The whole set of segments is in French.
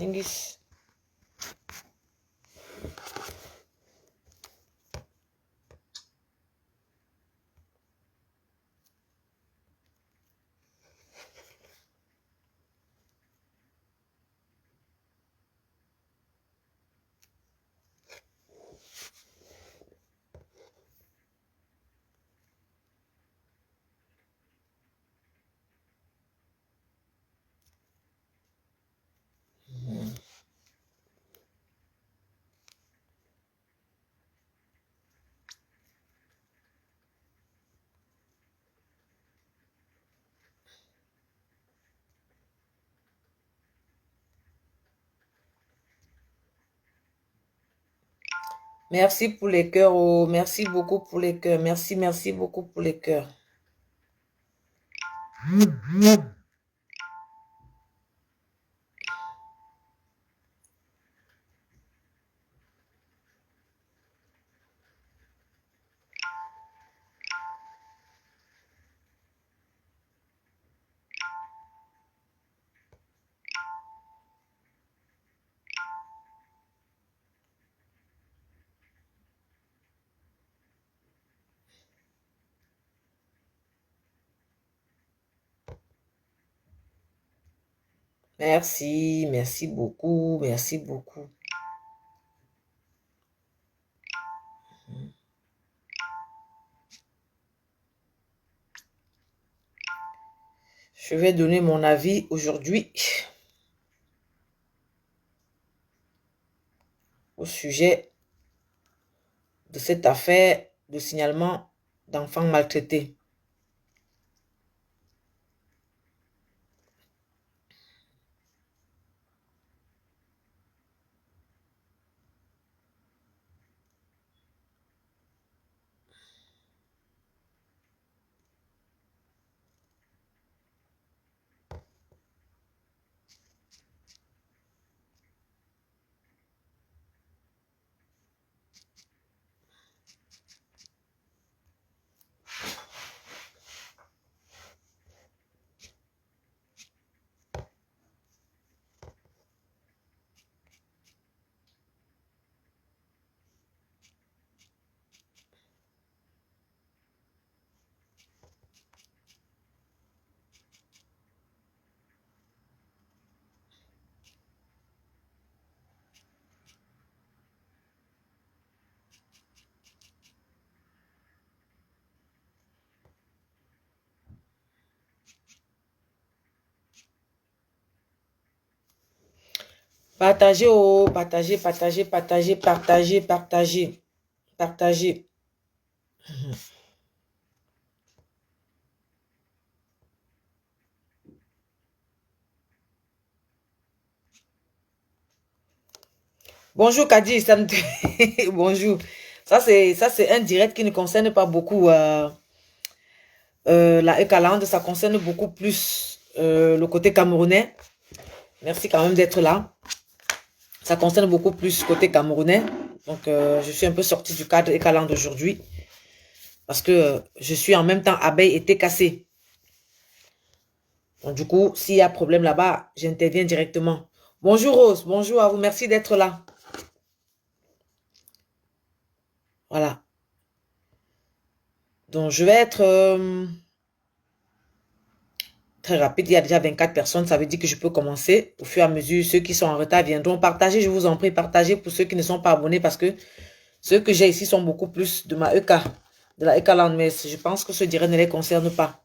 Ingis. Merci pour les cœurs. Oh, merci beaucoup pour les cœurs. Merci, merci beaucoup pour les cœurs. Merci, merci beaucoup, merci beaucoup. Je vais donner mon avis aujourd'hui au sujet de cette affaire de signalement d'enfants maltraités. Partagez, oh, partagez, partagez, partagez, partagez, partagez, partagez. Bonjour Kadi, bonjour. Ça c'est un direct qui ne concerne pas beaucoup la Ekalande, ça concerne beaucoup plus le côté camerounais. Merci quand même d'être là. Ça concerne beaucoup plus côté camerounais. Donc je suis un peu sortie du cadre Ekalande aujourd'hui parce que je suis en même temps abeille et thé cassé. Donc du coup, s'il y a problème là-bas, j'interviens directement. Bonjour Rose, bonjour à vous, merci d'être là. Voilà. Donc je vais être très rapide. Il y a déjà 24 personnes, ça veut dire que je peux commencer. Au fur et à mesure, ceux qui sont en retard viendront. Partagez, je vous en prie, partagez pour ceux qui ne sont pas abonnés parce que ceux que j'ai ici sont beaucoup plus de ma EK, de la EK-Land, mais je pense que ce direct ne les concerne pas.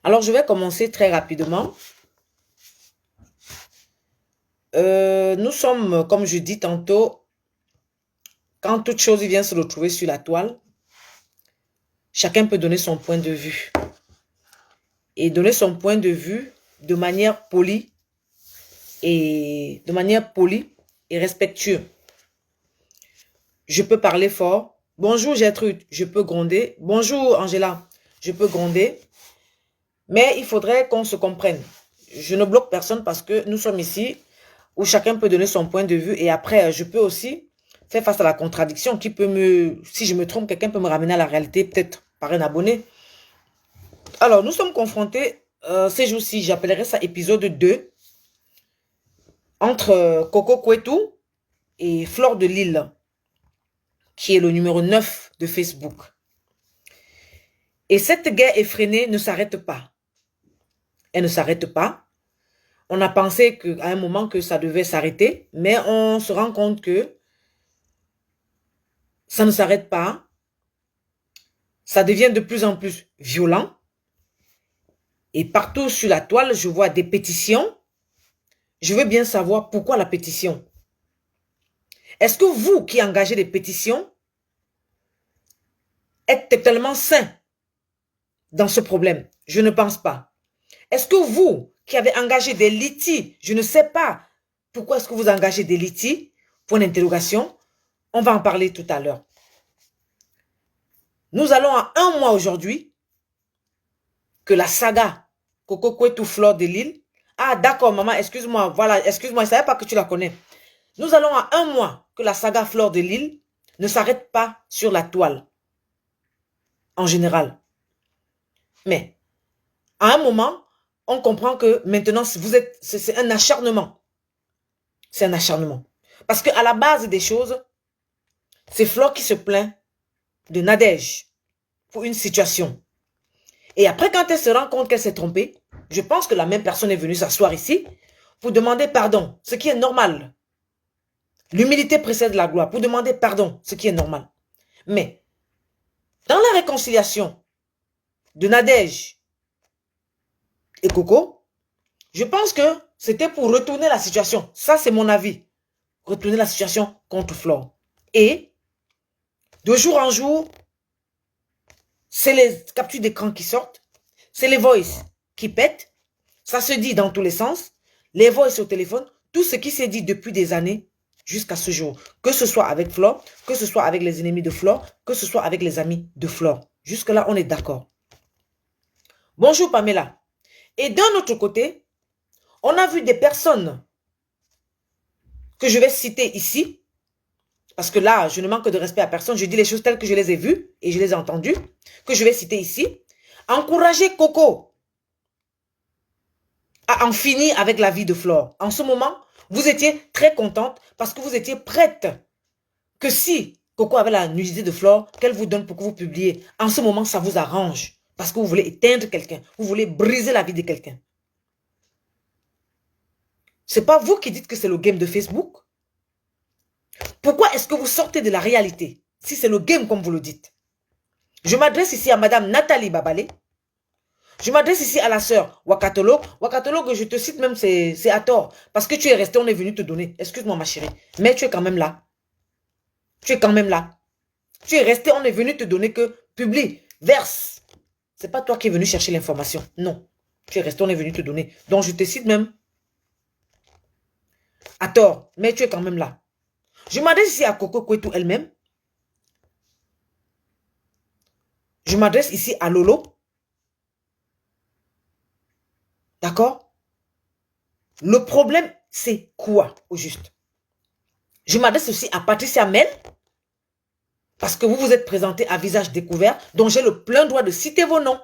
Alors, je vais commencer très rapidement. Nous sommes, comme je dis tantôt, quand toute chose vient se retrouver sur la toile, chacun peut donner son point de vue. Et donner son point de vue de manière polie et respectueuse. Je peux parler fort. Bonjour Gertrude, je peux gronder. Bonjour Angela, je peux gronder. Mais il faudrait qu'on se comprenne. Je ne bloque personne parce que nous sommes ici où chacun peut donner son point de vue et après, je peux aussi faire face à la contradiction qui peut si je me trompe, quelqu'un peut me ramener à la réalité, peut-être par un abonné. Alors, nous sommes confrontés ces jours-ci, j'appellerais ça épisode 2 entre Coco Kwetu et Fleur de Lille, qui est le numéro 9 de Facebook. Et cette guerre effrénée ne s'arrête pas. Elle ne s'arrête pas. On a pensé qu'à un moment que ça devait s'arrêter, mais on se rend compte que ça ne s'arrête pas. Ça devient de plus en plus violent. Et partout sur la toile, je vois des pétitions. Je veux bien savoir pourquoi la pétition. Est-ce que vous qui engagez des pétitions êtes totalement sain dans ce problème? Je ne pense pas. Est-ce que vous qui avez engagé des litiges, je ne sais pas pourquoi est-ce que vous engagez des litiges? Point d'interrogation. On va en parler tout à l'heure. Nous allons à un mois aujourd'hui que la saga Coco Kwetu Fleur de Lille. Ah d'accord maman, excuse-moi, voilà, excuse-moi, je ne savais pas que tu la connais. Nous allons à un mois que la saga Fleur de Lille ne s'arrête pas sur la toile. En général. Mais, à un moment, on comprend que maintenant, c'est un acharnement. C'est un acharnement. Parce qu'à la base des choses, c'est Fleur qui se plaint de Nadège pour une situation. Et après, quand elle se rend compte qu'elle s'est trompée, je pense que la même personne est venue s'asseoir ici pour demander pardon, ce qui est normal. L'humilité précède la gloire, pour demander pardon, ce qui est normal. Mais, dans la réconciliation de Nadège et Coco, je pense que c'était pour retourner la situation. Ça, c'est mon avis. Retourner la situation contre Flore. Et, de jour en jour, c'est les captures d'écran qui sortent, c'est les voices qui pètent, ça se dit dans tous les sens, les voices au téléphone, tout ce qui s'est dit depuis des années jusqu'à ce jour. Que ce soit avec Flore, que ce soit avec les ennemis de Flore, que ce soit avec les amis de Flore. Jusque-là, on est d'accord. Bonjour Pamela. Et d'un autre côté, on a vu des personnes que je vais citer ici, parce que là, je ne manque de respect à personne, je dis les choses telles que je les ai vues et je les ai entendues, que je vais citer ici. Encourager Coco à en finir avec la vie de Flore. En ce moment, vous étiez très contente parce que vous étiez prête que si Coco avait la nudité de Flore, qu'elle vous donne pour que vous publiez. En ce moment, ça vous arrange parce que vous voulez éteindre quelqu'un, vous voulez briser la vie de quelqu'un. C'est pas vous qui dites que c'est le game de Facebook. Pourquoi est-ce que vous sortez de la réalité si c'est le game comme vous le dites? Je m'adresse ici à Madame Nathalie Babalé. Je m'adresse ici à la sœur Wakatolo. Wakatolo, que je te cite même, c'est à tort. Parce que tu es resté, on est venu te donner. Excuse-moi ma chérie. Mais tu es quand même là. Tu es quand même là. Tu es resté, on est venu te donner que publie, verse. C'est pas toi qui es venu chercher l'information. Non. Tu es resté, on est venu te donner. Donc je te cite même à tort. Mais tu es quand même là. Je m'adresse ici à Coco Kwetu elle-même. Je m'adresse ici à Lolo. D'accord? Le problème, c'est quoi au juste? Je m'adresse aussi à Patricia Mel. Parce que vous vous êtes présenté à visage découvert. Donc j'ai le plein droit de citer vos noms.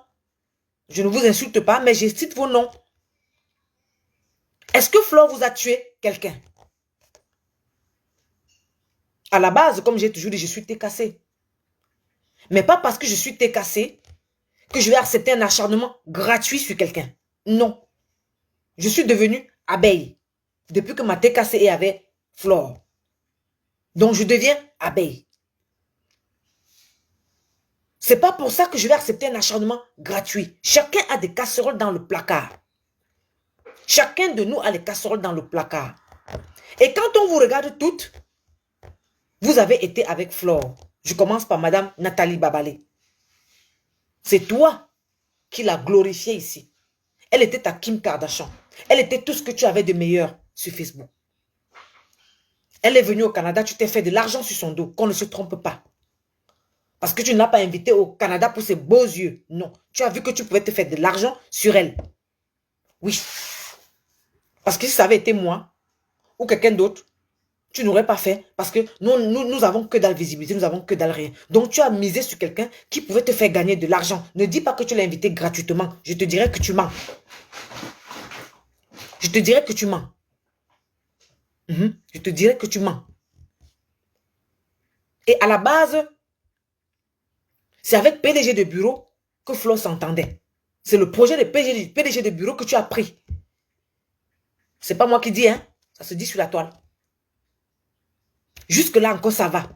Je ne vous insulte pas, mais je cite vos noms. Est-ce que Flore vous a tué quelqu'un? À la base, comme j'ai toujours dit, je suis TKC. Mais pas parce que je suis TKC que je vais accepter un acharnement gratuit sur quelqu'un. Non. Je suis devenue abeille depuis que ma TKC est avec Flore. Donc je deviens abeille. C'est pas pour ça que je vais accepter un acharnement gratuit. Chacun a des casseroles dans le placard. Chacun de nous a les casseroles dans le placard. Et quand on vous regarde toutes, vous avez été avec Flore. Je commence par Madame Nathalie Babalé. C'est toi qui l'as glorifiée ici. Elle était ta Kim Kardashian. Elle était tout ce que tu avais de meilleur sur Facebook. Elle est venue au Canada, tu t'es fait de l'argent sur son dos, qu'on ne se trompe pas. Parce que tu ne l'as pas invitée au Canada pour ses beaux yeux. Non, tu as vu que tu pouvais te faire de l'argent sur elle. Oui. Parce que si ça avait été moi ou quelqu'un d'autre, tu n'aurais pas fait parce que nous avons que dalle visibilité, nous avons que dalle rien. Donc tu as misé sur quelqu'un qui pouvait te faire gagner de l'argent. Ne dis pas que tu l'as invité gratuitement. Je te dirais que tu mens. Je te dirais que tu mens. Je te dirais que tu mens. Et à la base, c'est avec PDG de bureau que Flo s'entendait. C'est le projet de PDG de bureau que tu as pris. C'est pas moi qui dis, hein. Ça se dit sur la toile. Jusque-là encore, ça va.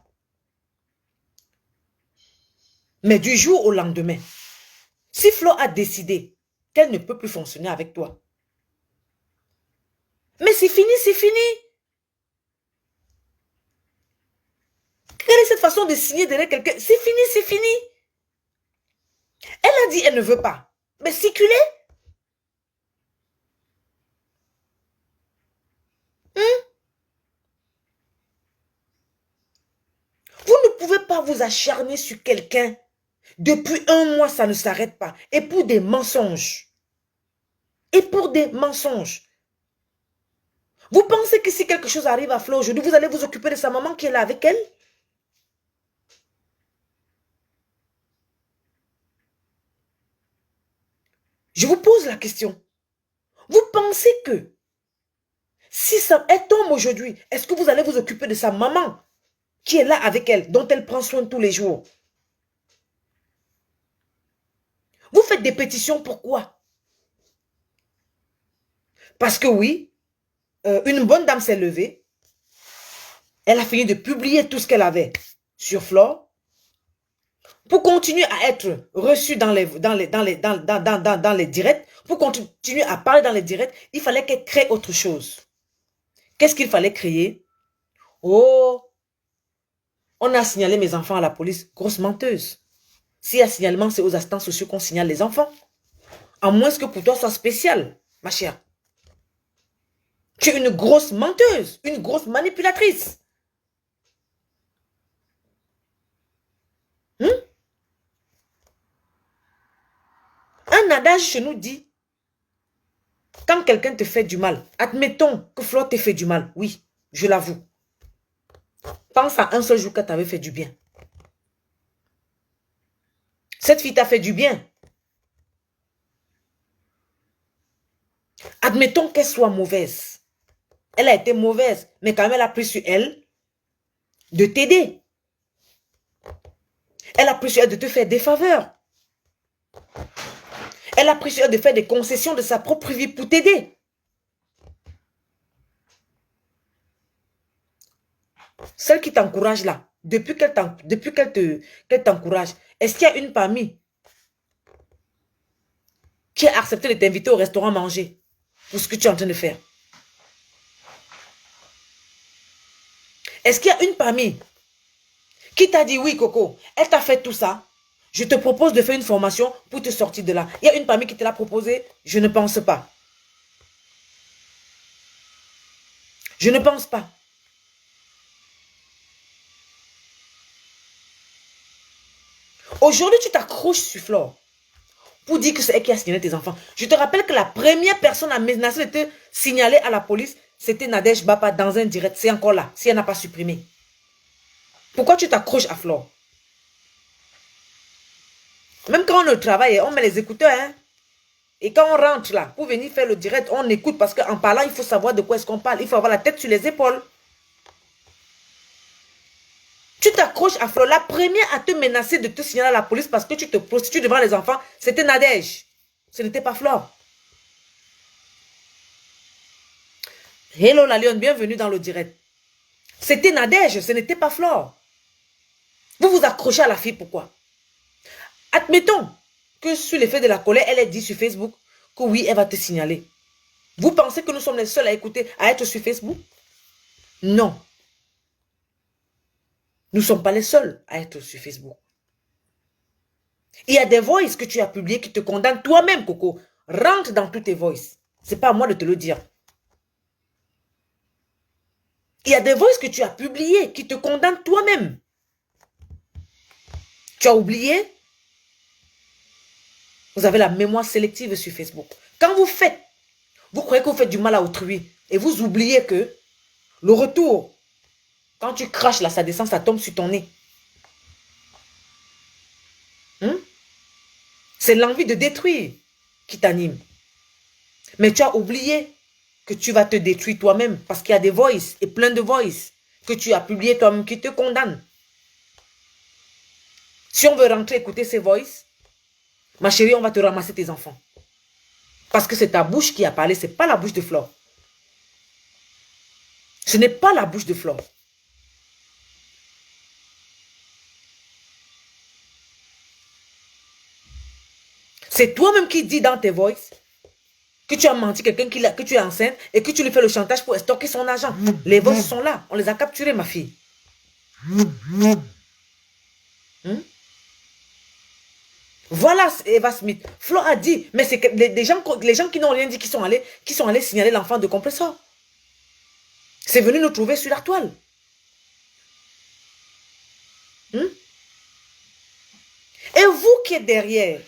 Mais du jour au lendemain, si Flo a décidé qu'elle ne peut plus fonctionner avec toi, mais c'est fini, c'est fini. Quelle est cette façon de signer derrière quelqu'un? C'est fini, c'est fini. Elle a dit elle ne veut pas. Mais circulez. Vous ne pouvez pas vous acharner sur quelqu'un. Depuis un mois, ça ne s'arrête pas. Et pour des mensonges. Et pour des mensonges. Vous pensez que si quelque chose arrive à Flo aujourd'hui, vous allez vous occuper de sa maman qui est là avec elle? Je vous pose la question. Vous pensez que si ça, elle tombe aujourd'hui, est-ce que vous allez vous occuper de sa maman qui est là avec elle, dont elle prend soin tous les jours? Vous faites des pétitions, pourquoi? Parce que oui, une bonne dame s'est levée. Elle a fini de publier tout ce qu'elle avait sur Flore. Pour continuer à être reçue dans les directs, pour continuer à parler dans les directs, il fallait qu'elle crée autre chose. Qu'est-ce qu'il fallait créer? Oh, on a signalé mes enfants à la police. Grosse menteuse. S'il y a signalement, c'est aux assistants sociaux qu'on signale les enfants. À moins que pour toi, soit spécial, ma chère. Tu es une grosse menteuse, une grosse manipulatrice. Un adage chez nous dit, quand quelqu'un te fait du mal, admettons que Flo te fait du mal, oui, je l'avoue. Pense à un seul jour qu'elle t'avait fait du bien. Cette fille t'a fait du bien. Admettons qu'elle soit mauvaise. Elle a été mauvaise, mais quand même elle a pris sur elle de t'aider. Elle a pris sur elle de te faire des faveurs. Elle a pris sur elle de faire des concessions de sa propre vie pour t'aider. Celle qui t'encourage là, depuis qu'elle t'encourage, est-ce qu'il y a une parmi qui a accepté de t'inviter au restaurant manger pour ce que tu es en train de faire? Est-ce qu'il y a une parmi qui t'a dit, oui Coco, elle t'a fait tout ça, je te propose de faire une formation pour te sortir de là? Il y a une parmi qui te l'a proposé? Je ne pense pas. Je ne pense pas. Aujourd'hui, tu t'accroches sur Flore pour dire que c'est elle qui a signalé tes enfants. Je te rappelle que la première personne à menacé de te signaler à la police, c'était Nadège Bapa dans un direct. C'est encore là, si elle n'a pas supprimé. Pourquoi tu t'accroches à Flore? Même quand on travaille, on met les écouteurs, hein? Et quand on rentre là, pour venir faire le direct, on écoute parce qu'en parlant, il faut savoir de quoi est-ce qu'on parle. Il faut avoir la tête sur les épaules. Tu t'accroches à Flore. La première à te menacer de te signaler à la police parce que tu te prostitues devant les enfants, c'était Nadège. Ce n'était pas Flore. Hello la lionne, bienvenue dans le direct. C'était Nadège, ce n'était pas Flore. Vous vous accrochez à la fille, pourquoi? Admettons que sur l'effet de la colère, elle ait dit sur Facebook que oui, elle va te signaler. Vous pensez que nous sommes les seuls à écouter, à être sur Facebook? Non. Nous ne sommes pas les seuls à être sur Facebook. Il y a des voices que tu as publiées qui te condamnent toi-même, Coco. Rentre dans toutes tes voices. Ce n'est pas à moi de te le dire. Il y a des voices que tu as publiées qui te condamnent toi-même. Tu as oublié? Vous avez la mémoire sélective sur Facebook. Quand vous faites, vous croyez que vous faites du mal à autrui et vous oubliez que le retour, quand tu craches là, ça descend, ça tombe sur ton nez. C'est l'envie de détruire qui t'anime. Mais tu as oublié que tu vas te détruire toi-même parce qu'il y a des voices et plein de voices que tu as publiés toi-même qui te condamnent. Si on veut rentrer écouter ces voices, ma chérie, on va te ramasser tes enfants. Parce que c'est ta bouche qui a parlé, ce n'est pas la bouche de Flore. Ce n'est pas la bouche de Flore. C'est toi-même qui dis dans tes voices que tu as menti quelqu'un que tu es enceinte et que tu lui fais le chantage pour stocker son argent. Les voices sont là. On les a capturés, ma fille. Voilà Eva Smith. Flo a dit, mais c'est que les gens qui n'ont rien dit, qui sont allés signaler l'enfant de compresseur. C'est venu nous trouver sur la toile. Et vous qui êtes derrière,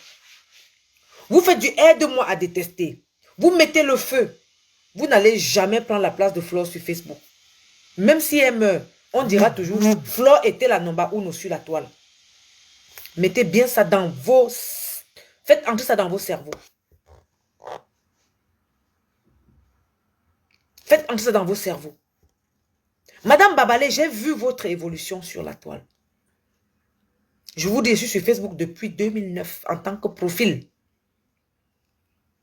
vous faites du aide-moi à détester. Vous mettez le feu. Vous n'allez jamais prendre la place de Flore sur Facebook. Même si elle meurt, on dira toujours, Flore était la number 1 sur la toile. Mettez bien ça dans vos... Faites entrer ça dans vos cerveaux. Faites entrer ça dans vos cerveaux. Madame Babalé, j'ai vu votre évolution sur la toile. Je vous dis, je suis sur Facebook depuis 2009 en tant que profil.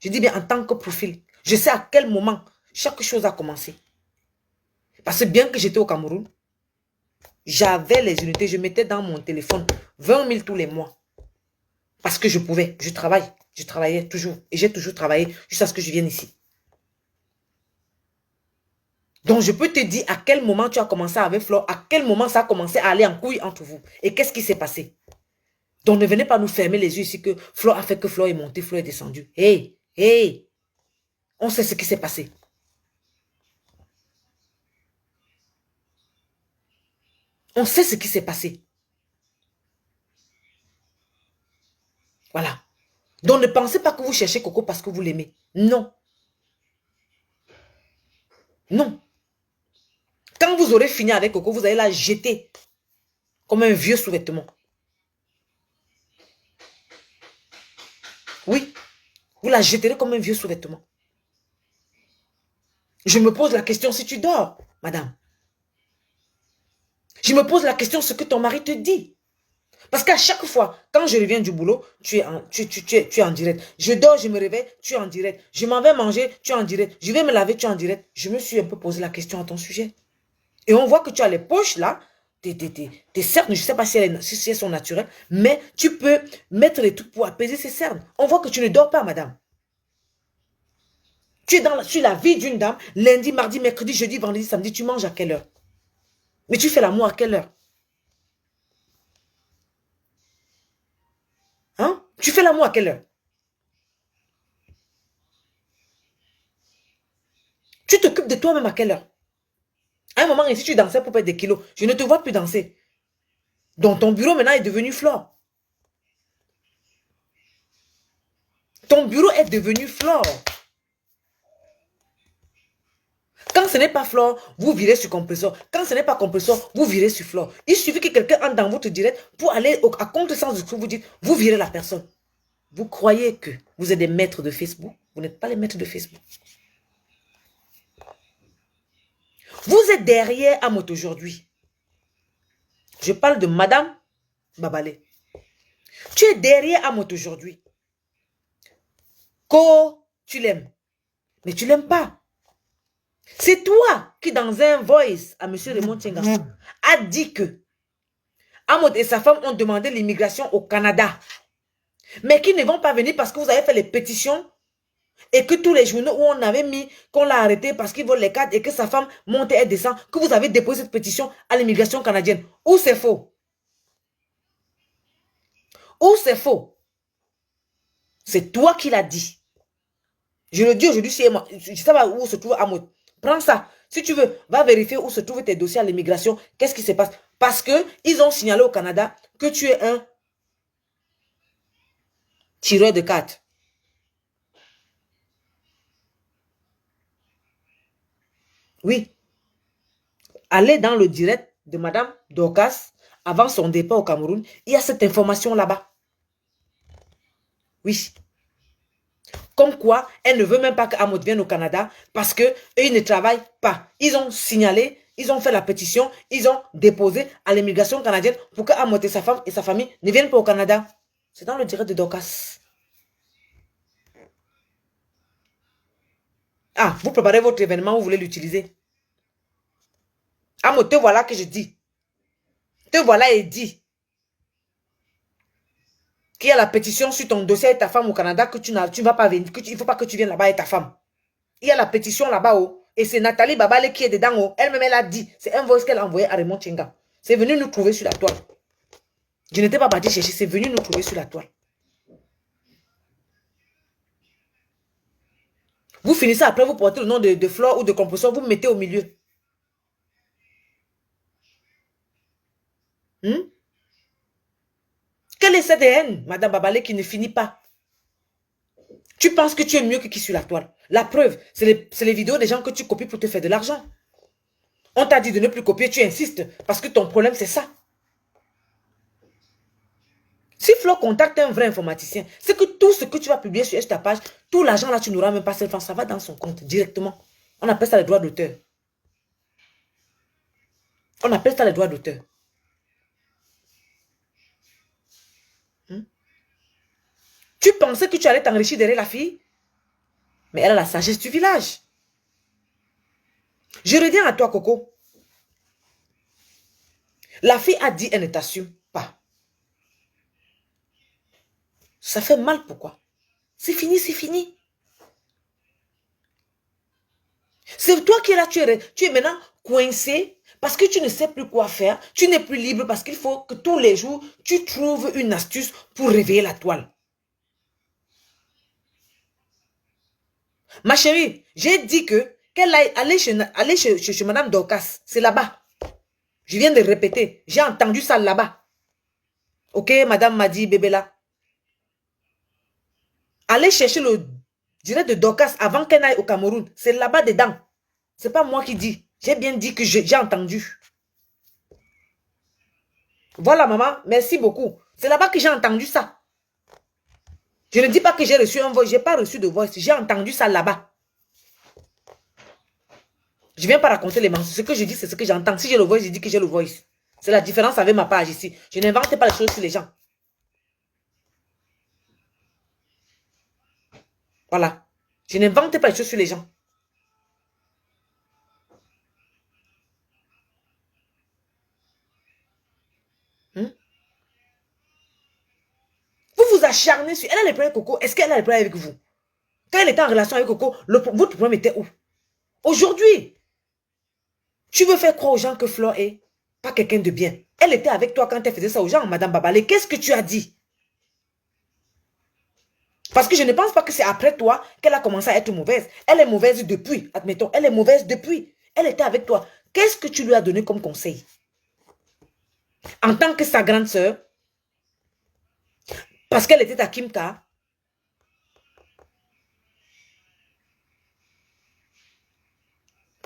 Je dis bien en tant que profil. Je sais à quel moment chaque chose a commencé. Parce que bien que j'étais au Cameroun, j'avais les unités, je mettais dans mon téléphone 20 000 tous les mois. Parce que je pouvais, je travaillais toujours. Et j'ai toujours travaillé jusqu'à ce que je vienne ici. Donc je peux te dire à quel moment tu as commencé avec Flore, à quel moment ça a commencé à aller en couille entre vous. Et qu'est-ce qui s'est passé? Donc ne venez pas nous fermer les yeux ici que Flore a fait que Flore est montée, Flore est descendue. Hey, hey, on sait ce qui s'est passé. On sait ce qui s'est passé. Voilà. Donc ne pensez pas que vous cherchez Coco parce que vous l'aimez. Non. Non. Quand vous aurez fini avec Coco, vous allez la jeter comme un vieux sous-vêtement. Oui. Vous la jeterez comme un vieux sous-vêtement. Je me pose la question si tu dors, madame. Je me pose la question ce que ton mari te dit. Parce qu'à chaque fois, quand je reviens du boulot, tu es en direct. Je dors, je me réveille, tu es en direct. Je m'en vais manger, tu es en direct. Je vais me laver, tu es en direct. Je me suis un peu posé la question à ton sujet. Et on voit que tu as les poches là. Tes cernes, je ne sais pas si elles sont naturelles, mais tu peux mettre les trucs pour apaiser ces cernes. On voit que tu ne dors pas, madame. Tu es sur la vie d'une dame. Lundi, mardi, mercredi, jeudi, vendredi, samedi, tu manges à quelle heure? Mais tu fais l'amour à quelle heure? Hein? Tu fais l'amour à quelle heure? Tu t'occupes de toi-même à quelle heure? À un moment, ici, tu dansais pour perdre des kilos. Je ne te vois plus danser. Donc, ton bureau, maintenant, est devenu Flore. Ton bureau est devenu Flore. Quand ce n'est pas Flore, vous virez sur compresseur. Quand ce n'est pas compresseur, vous virez sur Flore. Il suffit que quelqu'un entre dans votre direct pour aller à contre-sens de ce que vous dites. Vous virez la personne. Vous croyez que vous êtes des maîtres de Facebook? Vous n'êtes pas les maîtres de Facebook. Vous êtes derrière Amot aujourd'hui. Je parle de Madame Babalé. Tu es derrière Amot aujourd'hui. Tu l'aimes. Mais tu ne l'aimes pas. C'est toi qui, dans un voice à M. Raymond Tchenga, a dit que Amot et sa femme ont demandé l'immigration au Canada. Mais qu'ils ne vont pas venir parce que vous avez fait les pétitions et que tous les journaux où on avait mis qu'on l'a arrêté parce qu'il vole les cartes et que sa femme monte et descend, que vous avez déposé cette pétition à l'immigration canadienne. Ou c'est faux? Ou c'est faux? C'est toi qui l'as dit. Je le dis aujourd'hui, je ne sais pas où se trouve Amot. Prends ça. Si tu veux, va vérifier où se trouvent tes dossiers à l'immigration. Qu'est-ce qui se passe? Parce qu'ils ont signalé au Canada que tu es un tireur de cartes. Oui. Allez dans le direct de Madame Dorcas avant son départ au Cameroun. Il y a cette information là-bas. Oui. Comme quoi, elle ne veut même pas qu'Amot vienne au Canada parce qu'eux, ils ne travaillent pas. Ils ont signalé, ils ont fait la pétition, ils ont déposé à l'immigration canadienne pour qu'Amot et sa femme et sa famille ne viennent pas au Canada. C'est dans le direct de Dorcas. Ah, vous préparez votre événement, vous voulez l'utiliser. Amot, te voilà que je dis. Te voilà et dit qu'il y a la pétition sur ton dossier avec ta femme au Canada que tu ne vas pas venir, il ne faut pas que tu viennes là-bas avec ta femme. Il y a la pétition là-bas, oh, et c'est Nathalie Babale qui est dedans, oh. Elle-même, elle a dit, c'est un voice qu'elle a envoyé à Raymond Chenga. C'est venu nous trouver sur la toile. Je n'étais pas parti chercher, c'est venu nous trouver sur la toile. Vous finissez après, vous portez le nom de Flore ou de composition, vous me mettez au milieu. Quelle est cette haine, Madame Babale, qui ne finit pas? Tu penses que tu es mieux que qui sur la toile? La preuve, c'est les vidéos des gens que tu copies pour te faire de l'argent. On t'a dit de ne plus copier, tu insistes, parce que ton problème, c'est ça. Si Flo contacte un vrai informaticien, c'est que tout ce que tu vas publier sur ta page, tout l'argent là, tu n'auras même pas seulement, ça va dans son compte directement. On appelle ça les droits d'auteur. On appelle ça les droits d'auteur. Tu pensais que tu allais t'enrichir derrière la fille? Mais elle a la sagesse du village. Je reviens à toi, Coco. La fille a dit, elle ne t'assume pas. Ça fait mal, pourquoi? C'est fini, c'est fini. C'est toi qui es là, tu es maintenant coincé parce que tu ne sais plus quoi faire. Tu n'es plus libre parce qu'il faut que tous les jours, tu trouves une astuce pour réveiller la toile. Ma chérie, j'ai dit que qu'elle aille aller chez Madame Dorcas. C'est là-bas. Je viens de répéter. J'ai entendu ça là-bas. Ok, Madame m'a dit, bébé là. Allez chercher le direct de Dorcas avant qu'elle aille au Cameroun. C'est là-bas dedans. C'est pas moi qui dis. J'ai bien dit que j'ai entendu. Voilà, maman. Merci beaucoup. C'est là-bas que j'ai entendu ça. Je ne dis pas que j'ai reçu un voice. Je n'ai pas reçu de voice. J'ai entendu ça là-bas. Je ne viens pas raconter les mensonges. Ce que je dis, c'est ce que j'entends. Si j'ai le voice, je dis que j'ai le voice. C'est la différence avec ma page ici. Je n'invente pas les choses sur les gens. Voilà. Je n'invente pas les choses sur les gens. Vous vous acharnez sur... Elle a les problèmes avec Coco. Est-ce qu'elle a les problèmes avec vous? Quand elle était en relation avec Coco, votre problème était où? Aujourd'hui, tu veux faire croire aux gens que Flore est pas quelqu'un de bien. Elle était avec toi quand elle faisait ça aux gens, Madame Babale. Qu'est-ce que tu as dit? Parce que je ne pense pas que c'est après toi qu'elle a commencé à être mauvaise. Elle est mauvaise depuis, admettons. Elle est mauvaise depuis. Elle était avec toi. Qu'est-ce que tu lui as donné comme conseil? En tant que sa grande sœur, parce qu'elle était à Kimka,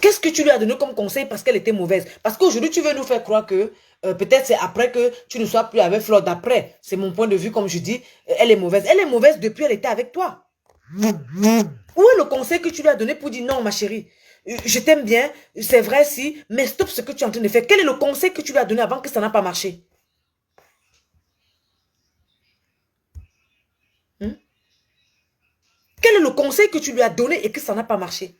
qu'est-ce que tu lui as donné comme conseil parce qu'elle était mauvaise? Parce qu'aujourd'hui, tu veux nous faire croire que peut-être c'est après que tu ne sois plus avec Flore. D'après, c'est mon point de vue, comme je dis, elle est mauvaise. Elle est mauvaise depuis elle était avec toi. Où est le conseil que tu lui as donné pour dire non, ma chérie? Je t'aime bien, c'est vrai si, mais stop ce que tu es en train de faire. Quel est le conseil que tu lui as donné avant que ça n'a pas marché? Quel est le conseil que tu lui as donné et que ça n'a pas marché?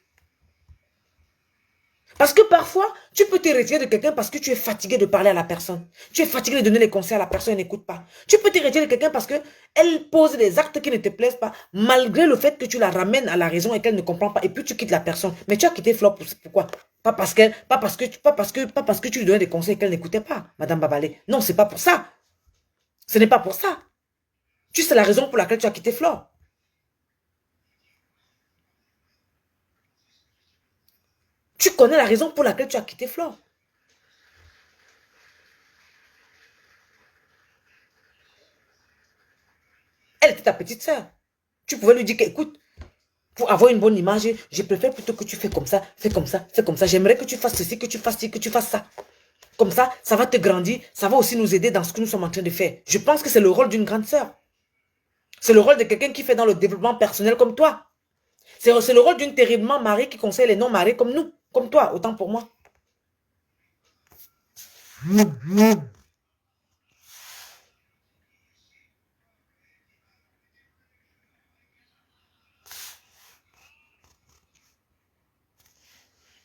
Parce que parfois, tu peux te retirer de quelqu'un parce que tu es fatigué de parler à la personne. Tu es fatigué de donner les conseils à la personne et n'écoute pas. Tu peux te retirer de quelqu'un parce qu'elle pose des actes qui ne te plaisent pas, malgré le fait que tu la ramènes à la raison et qu'elle ne comprend pas. Et puis tu quittes la personne. Mais tu as quitté Flore pourquoi? Pas parce que tu lui donnais des conseils qu'elle n'écoutait pas, Madame Babale. Non, c'est pas pour ça. Ce n'est pas pour ça. Tu sais la raison pour laquelle tu as quitté Flore. Tu connais la raison pour laquelle tu as quitté Flore. Elle était ta petite sœur. Tu pouvais lui dire qu'écoute, pour avoir une bonne image, je préfère plutôt que tu fais comme ça, fais comme ça, fais comme ça. J'aimerais que tu fasses ceci, que tu fasses ci, que tu fasses ça. Comme ça va te grandir, ça va aussi nous aider dans ce que nous sommes en train de faire. Je pense que c'est le rôle d'une grande sœur. C'est le rôle de quelqu'un qui fait dans le développement personnel comme toi. C'est le rôle d'une terriblement mariée qui conseille les non-mariés comme nous, comme toi, autant pour moi.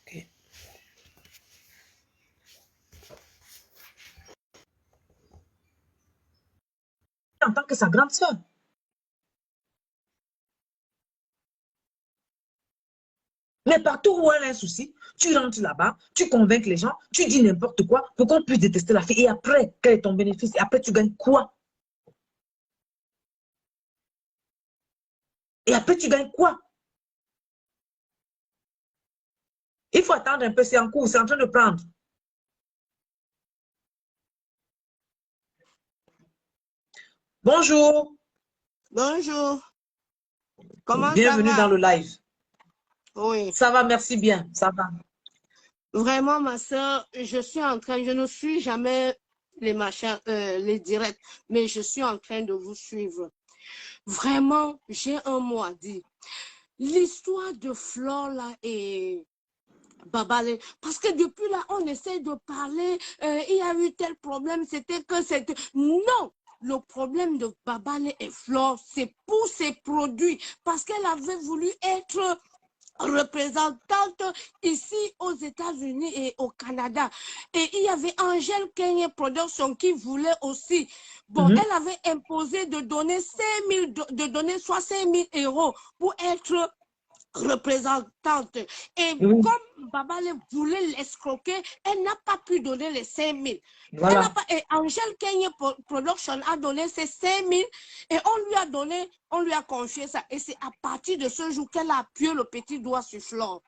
Okay. En tant que sa grande sœur. Mais partout où elle a un souci, tu rentres là-bas, tu convaincs les gens, tu dis n'importe quoi pour qu'on puisse détester la fille. Et après, quel est ton bénéfice? Et après, tu gagnes quoi? Et après, tu gagnes quoi? Il faut attendre un peu, c'est en cours, c'est en train de prendre. Bonjour. Bonjour. Comment ça Bienvenue dans va? le live. Oui. Ça va, merci bien, ça va. Vraiment, ma soeur, je ne suis jamais les machins, les directs, mais je suis en train de vous suivre. Vraiment, j'ai un mot à dire. L'histoire de Flore là et Babale, parce que depuis là, on essaie de parler, il y a eu tel problème, c'était que c'était... Non! Le problème de Babale et Flore, c'est pour ses produits, parce qu'elle avait voulu être représentante ici aux États-Unis et au Canada. Et il y avait Angèle Kenya Production qui voulait aussi. Bon, elle avait imposé de donner 5 000, de donner 65 000 euros pour être représentante. Et comme Babale voulait l'escroquer, elle n'a pas pu donner les 5 000. Voilà. Elle n'a pas, et Angèle Kenya Production a donné ses 5 000 et on lui a confié ça. Et c'est à partir de ce jour qu'elle a appuyé le petit doigt sur Flore.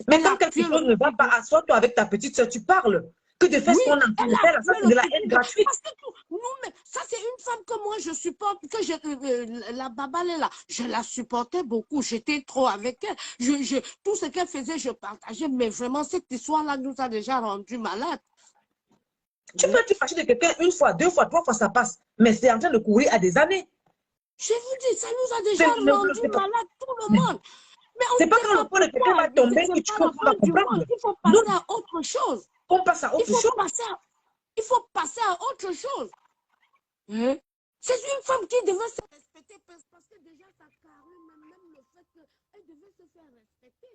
Mais quand quelque chose ne va pas, assois-toi avec ta petite soeur, tu parles. Que de faire ce qu'on a en train de faire, ça c'est de la haine gratuite. Parce que ça c'est une femme que moi je supporte, la Babale là, je la supportais beaucoup, j'étais trop avec elle. Tout ce qu'elle faisait, je partageais, mais vraiment cette histoire-là nous a déjà rendu malades. Tu peux te fâcher de quelqu'un une fois, deux fois, trois fois, ça passe. Mais c'est en train de courir à des années. Je vous dis, ça nous a déjà rendu malades, tout le monde. Mais c'est pas quand le point de quelqu'un va tomber que tu comprends pas comprendre. Il faut passer à autre chose. On passe à autre chose. Il faut passer à autre chose. Hein? C'est une femme qui devait se respecter parce que déjà sa carrure, même le fait qu'elle devait se faire respecter.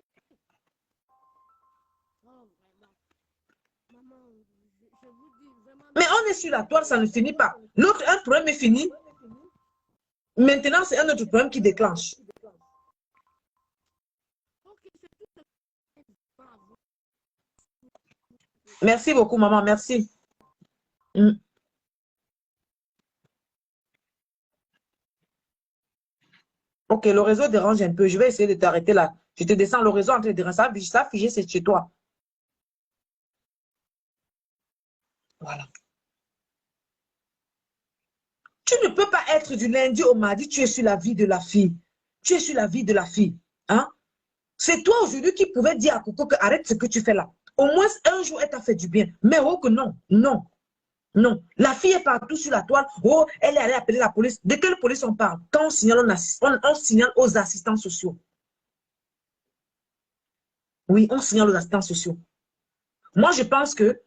Oh, vraiment. Maman, je vous dis vraiment. Mais on est sur la toile, ça ne finit pas. L'autre, un problème est fini. Maintenant, c'est un autre problème qui déclenche. Merci beaucoup, maman. Merci. Ok, le réseau dérange un peu. Je vais essayer de t'arrêter là. Je te descends le réseau en train de déranger. Ça, figé, c'est chez toi. Voilà. Tu ne peux pas être du lundi au mardi, tu es sur la vie de la fille. Tu es sur la vie de la fille. Hein? C'est toi aujourd'hui qui pouvais dire à Coco que arrête ce que tu fais là. Au moins un jour, elle t'a fait du bien. Mais oh que non, non, non. La fille est partout sur la toile. Oh, elle est allée appeler la police. De quelle police on parle? Quand on signale, on signale aux assistants sociaux. Oui, on signale aux assistants sociaux. Moi, je pense que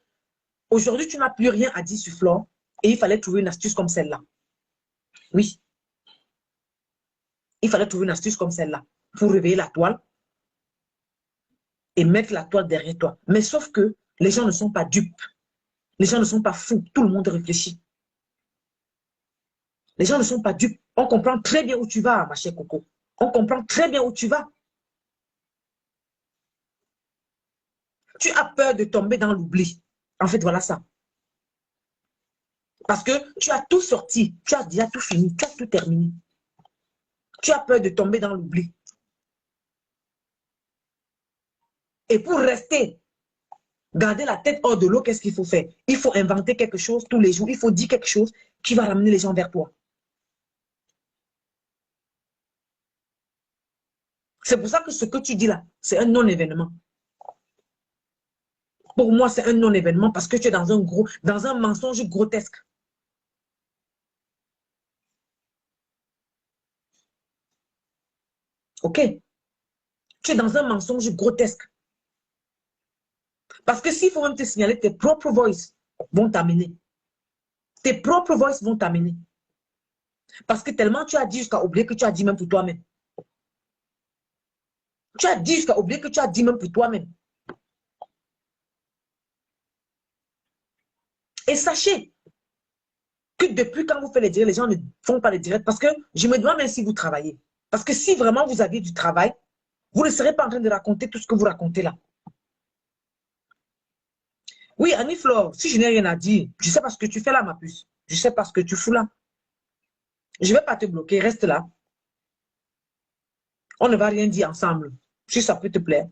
aujourd'hui, tu n'as plus rien à dire sur Flore et il fallait trouver une astuce comme celle-là. Oui. Il fallait trouver une astuce comme celle-là pour réveiller la toile et mettre la toile derrière toi. Mais sauf que les gens ne sont pas dupes. Les gens ne sont pas fous. Tout le monde réfléchit. Les gens ne sont pas dupes. On comprend très bien où tu vas, ma chère Coco. On comprend très bien où tu vas. Tu as peur de tomber dans l'oubli. En fait, voilà ça. Parce que tu as tout sorti. Tu as déjà tout fini. Tu as tout terminé. Tu as peur de tomber dans l'oubli. Et pour rester, garder la tête hors de l'eau, qu'est-ce qu'il faut faire? Il faut inventer quelque chose tous les jours. Il faut dire quelque chose qui va ramener les gens vers toi. C'est pour ça que ce que tu dis là, c'est un non-événement. Pour moi, c'est un non-événement parce que tu es dans un mensonge grotesque. Ok? Tu es dans un mensonge grotesque. Parce que s'il faut même te signaler, tes propres voices vont t'amener. Tes propres voices vont t'amener. Parce que tellement tu as dit jusqu'à oublier que tu as dit même pour toi-même. Tu as dit jusqu'à oublier que tu as dit même pour toi-même. Et sachez que depuis quand vous faites les directs, les gens ne font pas les directs. Parce que je me demande même si vous travaillez. Parce que si vraiment vous aviez du travail, vous ne serez pas en train de raconter tout ce que vous racontez là. Oui, Annie-Flore, si je n'ai rien à dire, je sais pas ce que tu fais là, ma puce. Je sais pas ce que tu fous là. Je ne vais pas te bloquer, reste là. On ne va rien dire ensemble, si ça peut te plaire.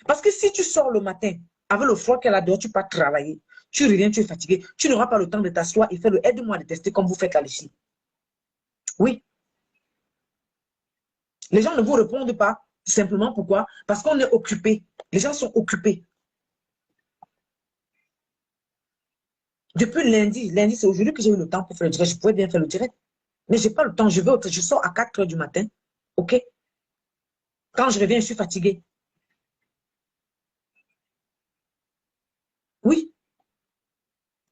Parce que si tu sors le matin, avec le froid qu'elle a dehors, tu pars travailler, tu reviens, tu es fatigué, tu n'auras pas le temps de t'asseoir et faire le aide-moi de tester comme vous faites là ici. Oui. Les gens ne vous répondent pas, simplement pourquoi? Parce qu'on est occupé. Les gens sont occupés. Depuis lundi c'est aujourd'hui que j'ai eu le temps pour faire le direct. Je pouvais bien faire le direct. Mais je n'ai pas le temps. Je sors à 4 heures du matin. OK? Quand je reviens, je suis fatiguée. Oui.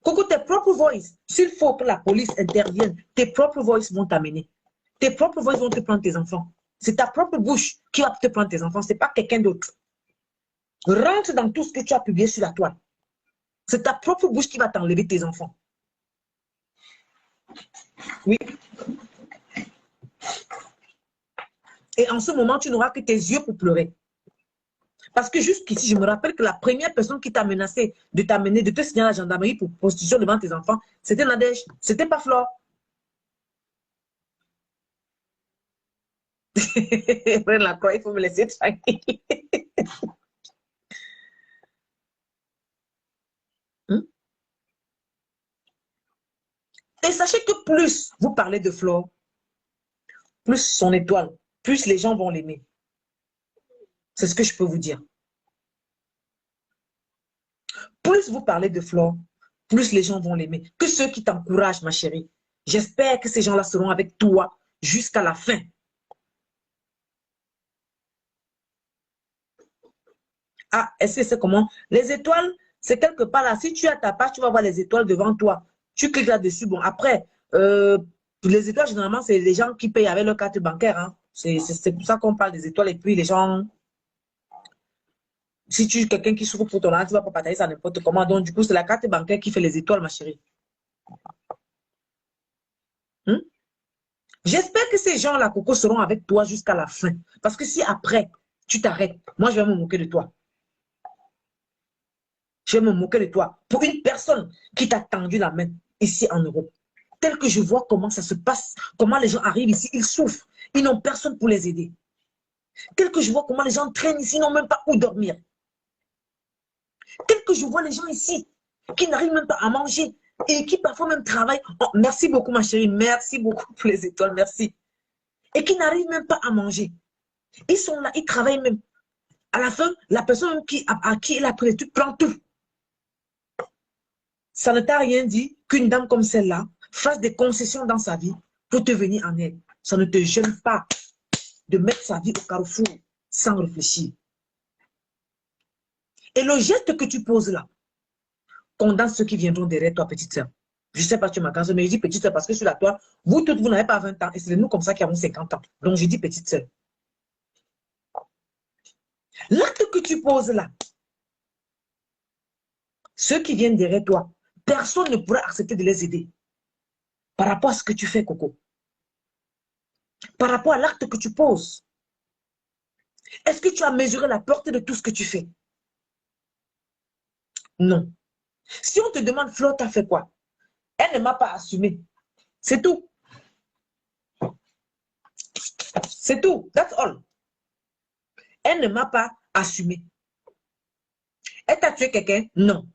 Coco, tes propres voices, s'il faut que la police intervienne, tes propres voices vont t'amener. Tes propres voices vont te prendre tes enfants. C'est ta propre bouche qui va te prendre tes enfants. Ce n'est pas quelqu'un d'autre. Rentre dans tout ce que tu as publié sur la toile. C'est ta propre bouche qui va t'enlever tes enfants. Oui. Et en ce moment, tu n'auras que tes yeux pour pleurer. Parce que jusqu'ici, je me rappelle que la première personne qui t'a menacé de t'amener, de te signaler à la gendarmerie pour prostitution devant tes enfants, c'était Nadège. C'était pas Flore. La croix, il faut me laisser tranquille. Et sachez que plus vous parlez de Flore, plus son étoile, plus les gens vont l'aimer. C'est ce que je peux vous dire. Plus vous parlez de Flore, plus les gens vont l'aimer. Que ceux qui t'encouragent, ma chérie. J'espère que ces gens-là seront avec toi jusqu'à la fin. Ah, est-ce que c'est comment? Les étoiles, c'est quelque part là. Si tu as ta page, tu vas voir les étoiles devant toi. Tu cliques là-dessus. Bon, après, les étoiles, généralement, c'est les gens qui payent avec leur carte bancaire. Hein. C'est pour ça qu'on parle des étoiles. Et puis, les gens, si tu es quelqu'un qui souffre pour ton argent, tu ne vas pas partager ça n'importe comment. Donc, du coup, c'est la carte bancaire qui fait les étoiles, ma chérie. Hmm? J'espère que ces gens-là, Coco, seront avec toi jusqu'à la fin. Parce que si après, tu t'arrêtes, moi, je vais me moquer de toi. Je vais me moquer de toi. Pour une personne qui t'a tendu la main ici en Europe, tel que je vois comment ça se passe, comment les gens arrivent ici, ils souffrent, ils n'ont personne pour les aider. Tel que je vois comment les gens traînent ici, ils n'ont même pas où dormir. Tel que je vois les gens ici, qui n'arrivent même pas à manger et qui parfois même travaillent. Oh, merci beaucoup ma chérie, merci beaucoup pour les étoiles, merci. Et qui n'arrivent même pas à manger. Ils sont là, ils travaillent même. À la fin, la personne à qui il a pris les trucs prend tout. Ça ne t'a rien dit qu'une dame comme celle-là fasse des concessions dans sa vie pour te venir en aide. Ça ne te gêne pas de mettre sa vie au carrefour sans réfléchir. Et le geste que tu poses là condamne ceux qui viendront derrière toi, petite sœur. Je ne sais pas si tu m'as mais je dis petite sœur parce que sur la toile, vous toutes, vous n'avez pas 20 ans et c'est nous comme ça qui avons 50 ans. Donc je dis petite sœur. L'acte que tu poses là, ceux qui viennent derrière toi, personne ne pourra accepter de les aider. Par rapport à ce que tu fais, Coco. Par rapport à l'acte que tu poses. Est-ce que tu as mesuré la portée de tout ce que tu fais? Non. Si on te demande, Flo, t'as fait quoi? Elle ne m'a pas assumé. C'est tout. C'est tout. That's all. Elle ne m'a pas assumé. Elle t'a tué quelqu'un? Non.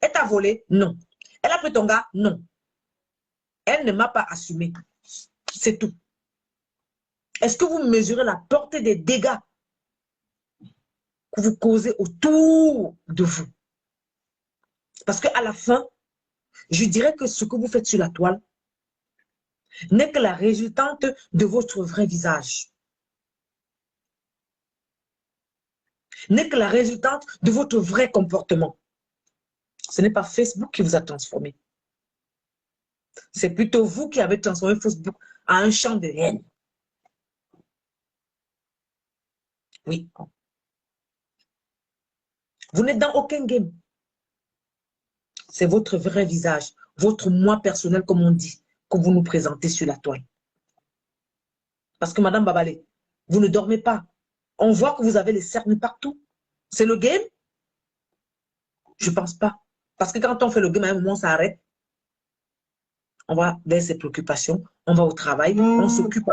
Elle t'a volé? Non. Elle a pris ton gars? Non. Elle ne m'a pas assumé. C'est tout. Est-ce que vous mesurez la portée des dégâts que vous causez autour de vous? Parce qu'à la fin, je dirais que ce que vous faites sur la toile, n'est que la résultante de votre vrai visage. N'est que la résultante de votre vrai comportement. Ce n'est pas Facebook qui vous a transformé. C'est plutôt vous qui avez transformé Facebook en un champ de haine. Oui. Vous n'êtes dans aucun game. C'est votre vrai visage, votre moi personnel, comme on dit, que vous nous présentez sur la toile. Parce que Madame Babalé, vous ne dormez pas. On voit que vous avez les cernes partout. C'est le game? Je ne pense pas. Parce que quand on fait le game, à un moment, ça arrête. On va vers ses préoccupations, on va au travail, on s'occupe.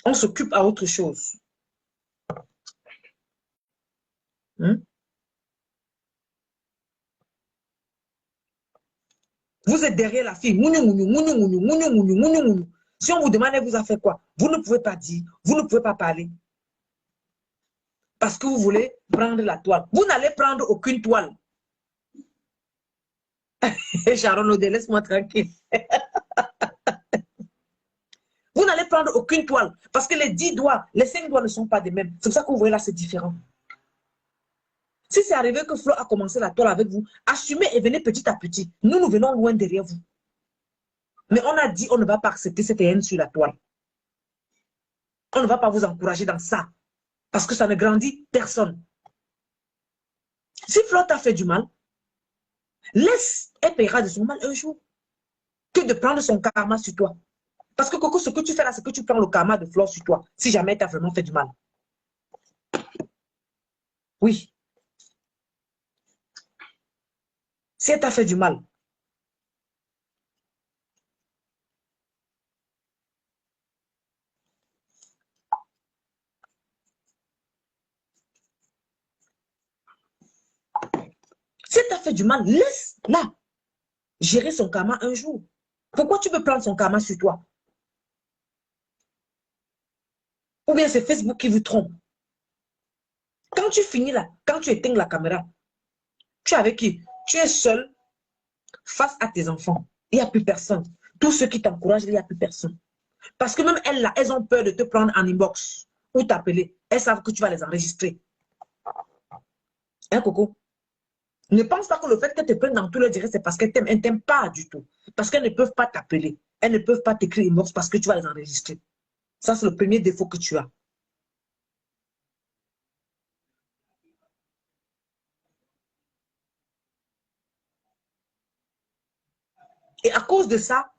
On s'occupe à autre chose. Vous êtes derrière la fille. Si on vous demande, elle vous a fait quoi? Vous ne pouvez pas dire, vous ne pouvez pas parler. Parce que vous voulez prendre la toile. Vous n'allez prendre aucune toile. Sharon Ode, laisse-moi tranquille. Vous n'allez prendre aucune toile. Parce que les 10 doigts, les 5 doigts ne sont pas des mêmes. C'est pour ça que vous voyez là, c'est différent. Si c'est arrivé que Flo a commencé la toile avec vous, assumez et venez petit à petit. Nous, nous venons loin derrière vous. Mais on a dit, on ne va pas accepter cette haine sur la toile. On ne va pas vous encourager dans ça. Parce que ça ne grandit personne. Si Flo t'a fait du mal, laisse, elle paiera de son mal un jour. Que de prendre son karma sur toi. Parce que Coco, ce que tu fais là, c'est que tu prends le karma de Flo sur toi. Si jamais elle t'a vraiment fait du mal. Oui. Si elle t'a fait du mal. Si elle t'a fait du mal, laisse-la gérer son karma un jour. Pourquoi tu veux prendre son karma sur toi? Ou bien c'est Facebook qui vous trompe. Quand tu finis là, quand tu éteins la caméra, tu es avec qui? Tu es seul face à tes enfants. Il n'y a plus personne. Tous ceux qui t'encouragent, il n'y a plus personne. Parce que même elles là, elles ont peur de te prendre en inbox ou t'appeler. Elles savent que tu vas les enregistrer. Hein, Coco? Ne pense pas que le fait qu'elles te prennent dans tous les directs, c'est parce qu'elles t'aiment. Elles ne t'aiment pas du tout. Parce qu'elles ne peuvent pas t'appeler. Elles ne peuvent pas t'écrire inbox parce que tu vas les enregistrer. Ça, c'est le premier défaut que tu as. Et à cause de ça,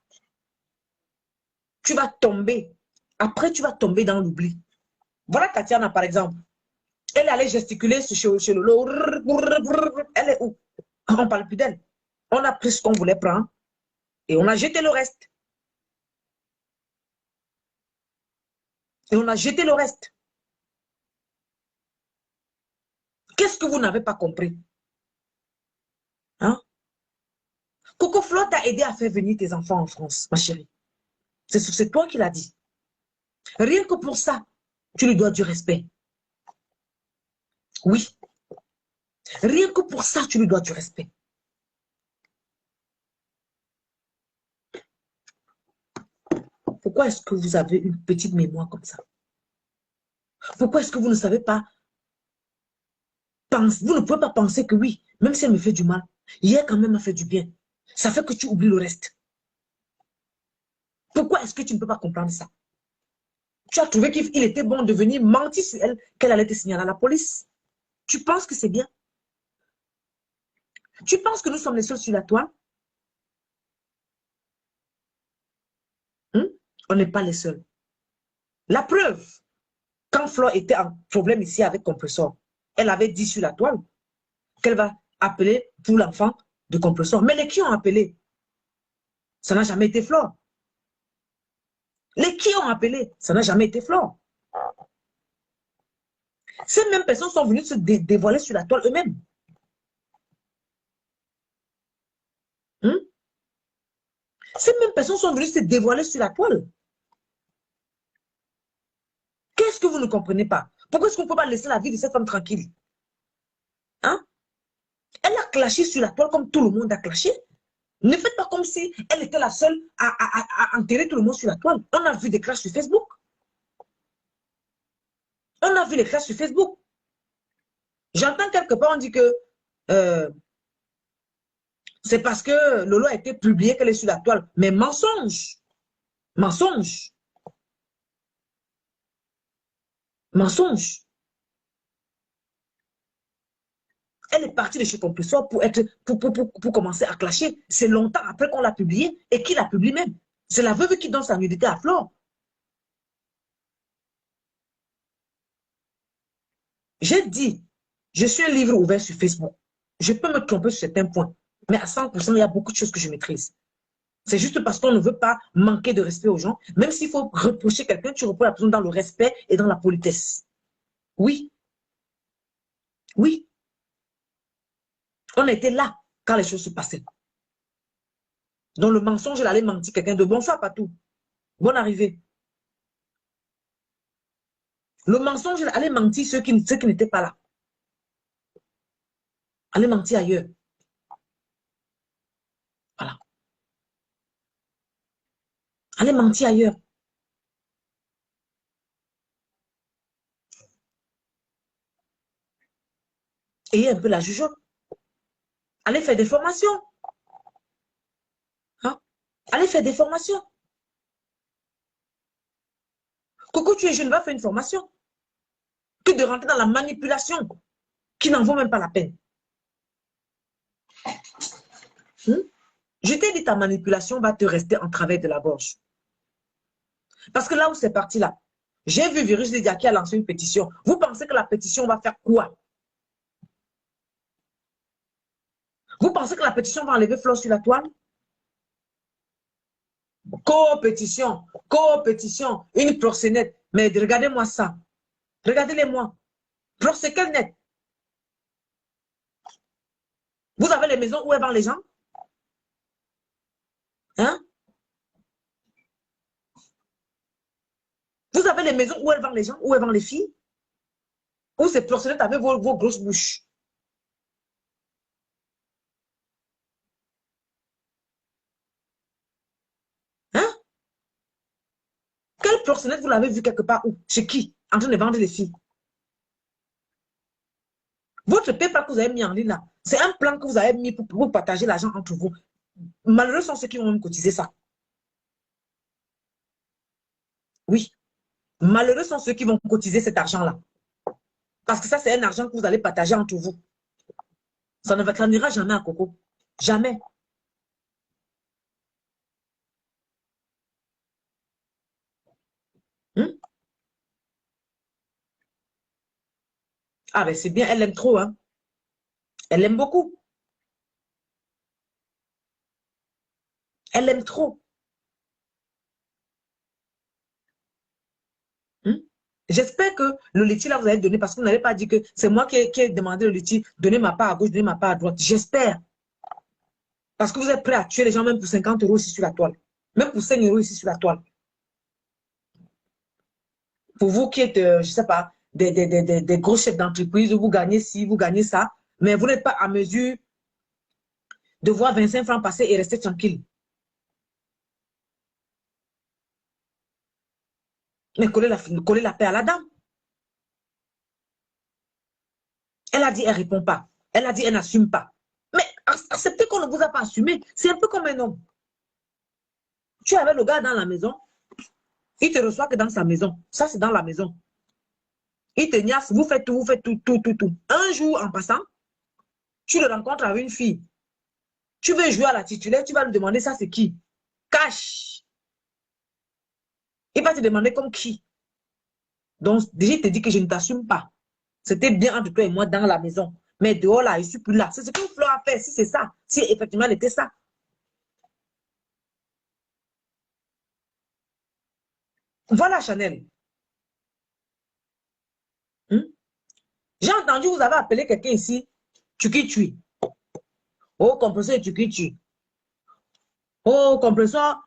tu vas tomber. Après, tu vas tomber dans l'oubli. Voilà Tatiana, par exemple. Elle allait gesticuler chez le lot. Elle est où? On ne parle plus d'elle. On a pris ce qu'on voulait prendre et on a jeté le reste. Et on a jeté le reste. Qu'est-ce que vous n'avez pas compris? Hein? Coco Flo t'a aidé à faire venir tes enfants en France, ma chérie. C'est toi qui l'as dit. Rien que pour ça, tu lui dois du respect. Oui. Rien que pour ça, tu lui dois du respect. Pourquoi est-ce que vous avez une petite mémoire comme ça? Pourquoi est-ce que vous ne savez pas penser? Vous ne pouvez pas penser que oui, même si elle me fait du mal, hier quand même m'a fait du bien. Ça fait que tu oublies le reste. Pourquoi est-ce que tu ne peux pas comprendre ça? Tu as trouvé qu'il était bon de venir mentir sur elle, qu'elle allait te signaler à la police. Tu penses que c'est bien? Tu penses que nous sommes les seuls sur la toile? On n'est pas les seuls. La preuve, quand Flore était en problème ici avec Compressor, elle avait dit sur la toile qu'elle va appeler pour l'enfant de Compressor. Mais les qui ont appelé? Ça n'a jamais été Flore. Les qui ont appelé? Ça n'a jamais été Flore. Ces mêmes personnes sont venues se dévoiler sur la toile eux-mêmes. Ces mêmes personnes sont venues se dévoiler sur la toile. Qu'est-ce que vous ne comprenez pas? Pourquoi est-ce qu'on ne peut pas laisser la vie de cette femme tranquille? Hein? Elle a clashé sur la toile comme tout le monde a clashé. Ne faites pas comme si elle était la seule à enterrer tout le monde sur la toile. On a vu des clashs sur Facebook. On a vu les clashs sur Facebook. J'entends quelque part, on dit que c'est parce que Lolo a été publié qu'elle est sur la toile. Mais mensonge. Mensonge. Mensonge. Elle est partie de chez Compressor pour commencer à clasher. C'est longtemps après qu'on l'a publié et qui l'a publié même. C'est la veuve qui donne sa nudité à Flore. J'ai dit, je suis un livre ouvert sur Facebook. Je peux me tromper sur certains points, mais à 100%, il y a beaucoup de choses que je maîtrise. C'est juste parce qu'on ne veut pas manquer de respect aux gens. Même s'il faut reprocher quelqu'un, tu reproches la personne dans le respect et dans la politesse. Oui. Oui. On était là quand les choses se passaient. Dans le mensonge, elle allait mentir quelqu'un de bonsoir, pas tout. Bonne arrivée. Le mensonge, elle allait mentir ceux qui n'étaient pas là. Allait mentir ailleurs. Voilà. Allez mentir ailleurs. Ayez un peu la jugeote. Allez faire des formations. Hein? Allez faire des formations. Coco, tu es jeune, va faire une formation. Que de rentrer dans la manipulation qui n'en vaut même pas la peine. Je t'ai dit, ta manipulation va te rester en travers de la gorge. Parce que là où c'est parti là, j'ai vu Virus Lydia qui a lancé une pétition. Vous pensez que la pétition va faire quoi? Vous pensez que la pétition va enlever Flore sur la toile? Co-pétition, co-pétition, une proxénète. Mais regardez-moi ça. Regardez-les-moi. Proxénète. Vous avez les maisons où elles vendent les gens? Hein? Vous avez les maisons où elles vendent les gens? Où elles vendent les filles? Où ces proxénètes avec vos grosses bouches? Hein? Quelle proxénète vous l'avez vu quelque part où? Chez qui? En train de vendre les filles? Votre PayPal que vous avez mis en ligne là, c'est un plan que vous avez mis pour partager l'argent entre vous. Malheureux sont ceux qui vont même cotiser ça. Oui. Malheureux sont ceux qui vont cotiser cet argent-là. Parce que ça, c'est un argent que vous allez partager entre vous. Ça ne n'ira jamais à Coco. Jamais. Hmm? Ah ben c'est bien, elle aime trop, hein. Elle aime beaucoup. Elle aime trop. Hmm? J'espère que le laitier là, vous allez donner, parce que vous n'avez pas dit que c'est moi qui ai demandé le laitier, donner ma part à gauche, donner ma part à droite. J'espère. Parce que vous êtes prêt à tuer les gens même pour 50 € ici sur la toile. Même pour 5 € ici sur la toile. Pour vous qui êtes, je ne sais pas, des gros chefs d'entreprise, où vous gagnez ci, vous gagnez ça, mais vous n'êtes pas à mesure de voir 25 francs passer et rester tranquille. Mais coller la paix à la dame. Elle a dit, elle ne répond pas. Elle a dit, elle n'assume pas. Mais acceptez qu'on ne vous a pas assumé. C'est un peu comme un homme. Tu avais le gars dans la maison, il te reçoit que dans sa maison. Ça, c'est dans la maison. Il te niasse, vous faites tout, tout. Un jour, en passant, tu le rencontres avec une fille. Tu veux jouer à la titulaire, tu vas lui demander ça, c'est qui? Cache. Il va te demander comme qui. Donc, déjà, il te dit que je ne t'assume pas. C'était bien entre toi et moi dans la maison. Mais dehors, là, je ne suis plus là. C'est ce que Flore a fait, si c'est ça. Si effectivement, elle était ça. Voilà, Chanel. Hmm? J'ai entendu, vous avez appelé quelqu'un ici, Tuki-Tui. Oh, compresseur Tuki-Tui. Oh, compresseur,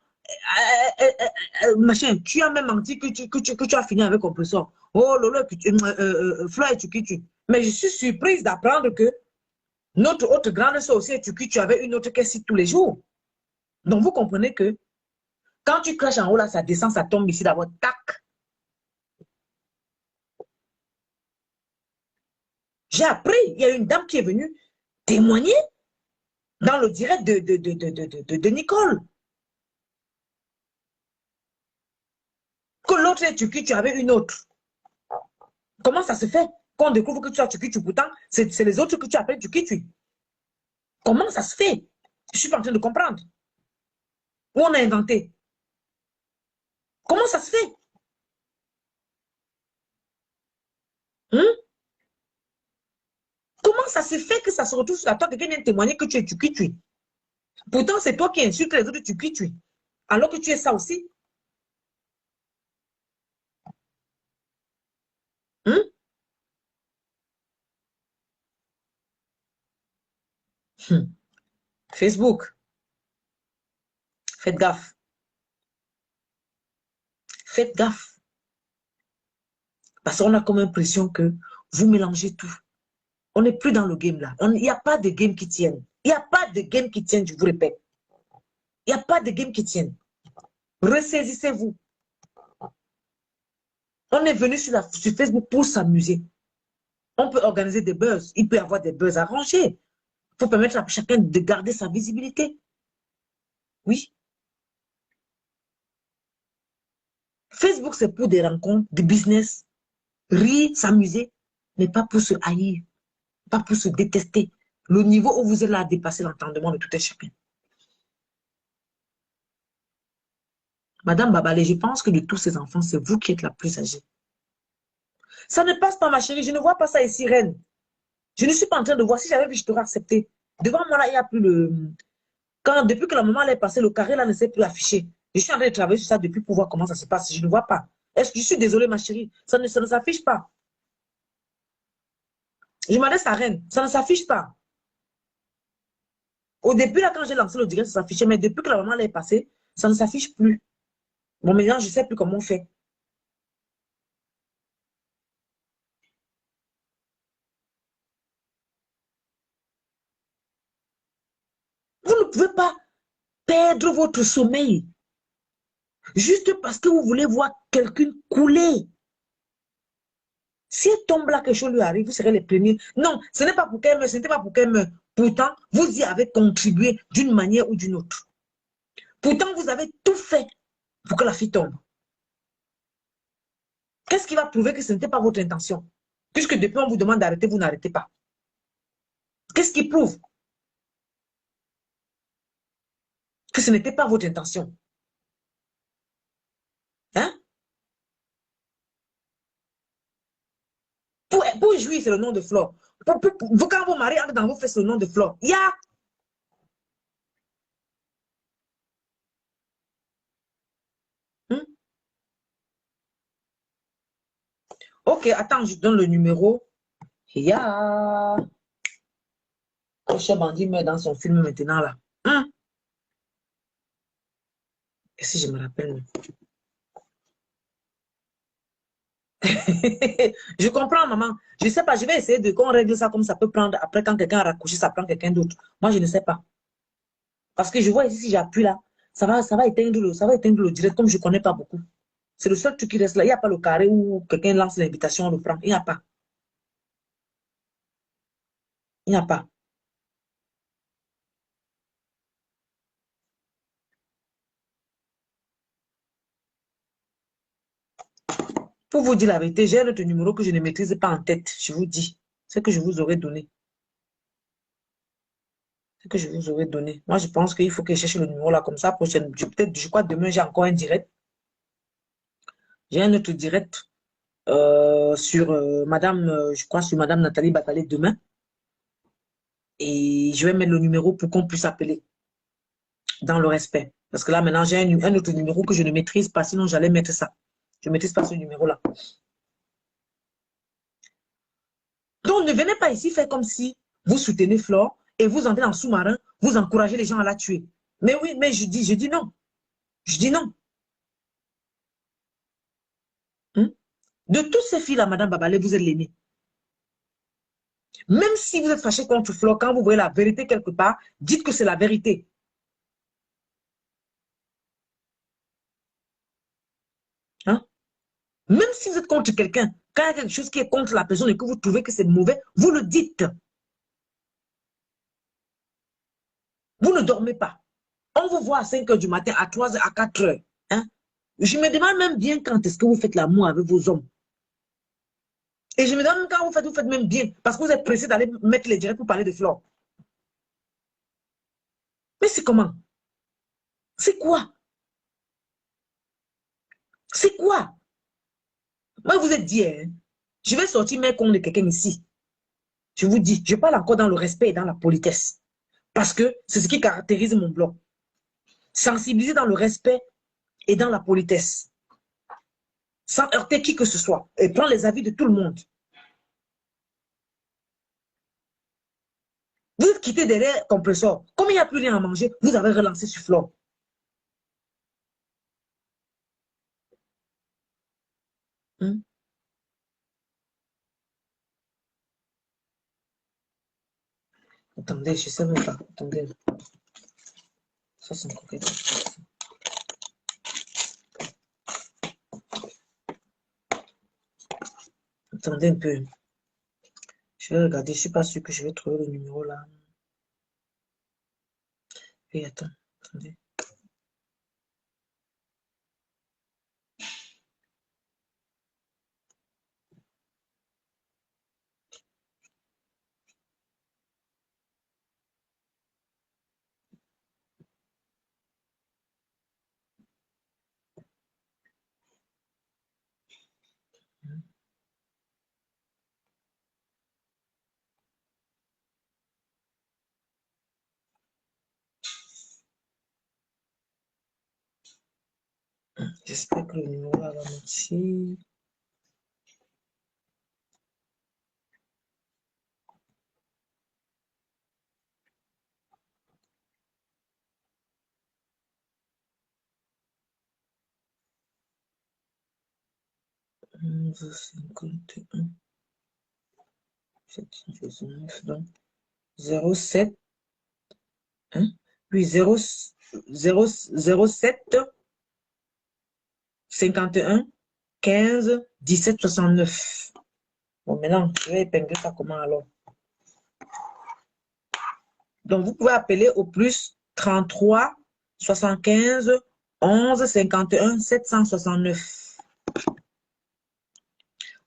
machin, tu as même menti que tu as fini avec compresseur. Oh, Lolo, Flo et tu. Mais je suis surprise d'apprendre que notre autre grande soeur aussi, tu avais une autre caisse tous les jours. Donc, vous comprenez que quand tu craches en haut, là, ça descend, ça tombe ici d'abord, tac. J'ai appris, il y a une dame qui est venue témoigner dans le direct de Nicole. Que l'autre est tu avais une autre. Comment ça se fait qu'on découvre que tu as tu pourtant, c'est les autres que tu appelles tu. Comment ça se fait? Je suis pas en train de comprendre. Où on a inventé? Comment ça se fait? Hein? Comment ça se fait que ça se retrouve sur toi, quelqu'un vient témoigner que tu es tu? Pourtant, c'est toi qui insultes les autres tu. Alors que tu es ça aussi. Hein? Facebook, faites gaffe. Faites gaffe. Parce qu'on a comme impression que vous mélangez tout. On n'est plus dans le game là. Il n'y a pas de game qui tienne. Il n'y a pas de game qui tienne, je vous répète. Il n'y a pas de game qui tienne. Ressaisissez-vous. On est venu sur Facebook pour s'amuser. On peut organiser des buzz. Il peut y avoir des buzz arrangés. Il faut permettre à chacun de garder sa visibilité. Oui. Facebook, c'est pour des rencontres, des business, rire, s'amuser, mais pas pour se haïr, pas pour se détester. Le niveau où vous êtes là a dépassé l'entendement de tout un chacun. Madame Babale, je pense que de tous ces enfants, c'est vous qui êtes la plus âgée. Ça ne passe pas, ma chérie. Je ne vois pas ça ici, reine. Je ne suis pas en train de voir. Si j'avais vu, je t'aurais accepté. Devant moi, là, il n'y a plus le... Depuis que la maman est passée, le carré, là, ne s'est plus affiché. Je suis en train de travailler sur ça depuis pour voir comment ça se passe. Je ne vois pas. Est-ce que je suis désolée, ma chérie? Ça ne s'affiche pas. Je m'adresse à reine. Ça ne s'affiche pas. Au début, là, quand j'ai lancé le direct, ça s'affichait. Mais depuis que la maman est passée, ça ne s'affiche plus. Bon, maintenant, je ne sais plus comment on fait. Vous ne pouvez pas perdre votre sommeil juste parce que vous voulez voir quelqu'un couler. Si elle tombe là, quelque chose lui arrive, vous serez les premiers. Non, ce n'est pas pour qu'elle meure, ce n'était pas pour qu'elle meure. Pourtant, vous y avez contribué d'une manière ou d'une autre. Pourtant, vous avez tout fait pour que la fille tombe. Qu'est-ce qui va prouver que ce n'était pas votre intention? Puisque depuis on vous demande d'arrêter, vous n'arrêtez pas. Qu'est-ce qui prouve que ce n'était pas votre intention? Hein? Pour jouir, c'est le nom de Flore. Vous, quand vos maris entrent dans vos fesses, le nom de Flore. Il y a... Hmm? Ok, attends, je donne le numéro. Il y a... Le chef bandit meurt dans son film maintenant, là. Hmm? Et si je me rappelle... Je comprends, maman. Je ne sais pas, je vais essayer de qu'on règle ça comme ça peut prendre. Après, quand quelqu'un a raccroché, ça prend quelqu'un d'autre. Moi, je ne sais pas. Parce que je vois ici, si j'appuie là, ça va éteindre le direct comme je ne connais pas beaucoup. C'est le seul truc qui reste là. Il n'y a pas le carré où quelqu'un lance l'invitation, on le prend. Il n'y a pas. Il n'y a pas. Pour vous dire la vérité, j'ai un autre numéro que je ne maîtrise pas en tête. Je vous dis. C'est que je vous aurais donné. C'est que je vous aurais donné. Moi, je pense qu'il faut que je cherche le numéro là comme ça. Prochaine. Peut-être, je crois, demain, j'ai encore un direct. J'ai un autre direct sur Madame, je crois, sur Madame Nathalie Batalé demain. Et je vais mettre le numéro pour qu'on puisse appeler dans le respect. Parce que là, maintenant, j'ai un autre numéro que je ne maîtrise pas. Sinon, j'allais mettre ça. Je ne maîtrise pas ce numéro-là. Donc, ne venez pas ici faire comme si vous soutenez Flore et vous entrez en sous-marin, vous encouragez les gens à la tuer. Mais oui, mais je dis non. Je dis non. De toutes ces filles-là, Madame Babalé, vous êtes l'aînée. Même si vous êtes fâché contre Flore, quand vous voyez la vérité quelque part, dites que c'est la vérité. Hein? Même si vous êtes contre quelqu'un, quand il y a quelque chose qui est contre la personne et que vous trouvez que c'est mauvais, vous le dites. Vous ne dormez pas. On vous voit à 5 h du matin, à 3 h, à 4 h. Hein? Je me demande même bien quand est-ce que vous faites l'amour avec vos hommes. Et je me demande même quand vous faites même bien. Parce que vous êtes pressé d'aller mettre les directs pour parler de Flore. Mais c'est comment? C'est quoi? C'est quoi? Moi, vous êtes dit, hein, je vais sortir mes comptes de quelqu'un ici. Je vous dis, je parle encore dans le respect et dans la politesse. Parce que c'est ce qui caractérise mon blog. Sensibiliser dans le respect et dans la politesse. Sans heurter qui que ce soit. Et prendre les avis de tout le monde. Vous êtes quitté derrière compresseur. Comme il n'y a plus rien à manger, vous avez relancé sur Flore. Attendez, je ne sais même pas. Attendez. Ça, c'est encore quelque chose. Attendez un peu. Je vais regarder. Je ne suis pas sûr que je vais trouver le numéro là. Et attends. Attendez. J'espère que le numéro là va marcher. Onze 51 769 donc 07 hein? Oui 0 0 07 51 15 17 69. Bon, maintenant, je vais épingler ça comment alors? Donc, vous pouvez appeler au plus 33 75 11 51 769.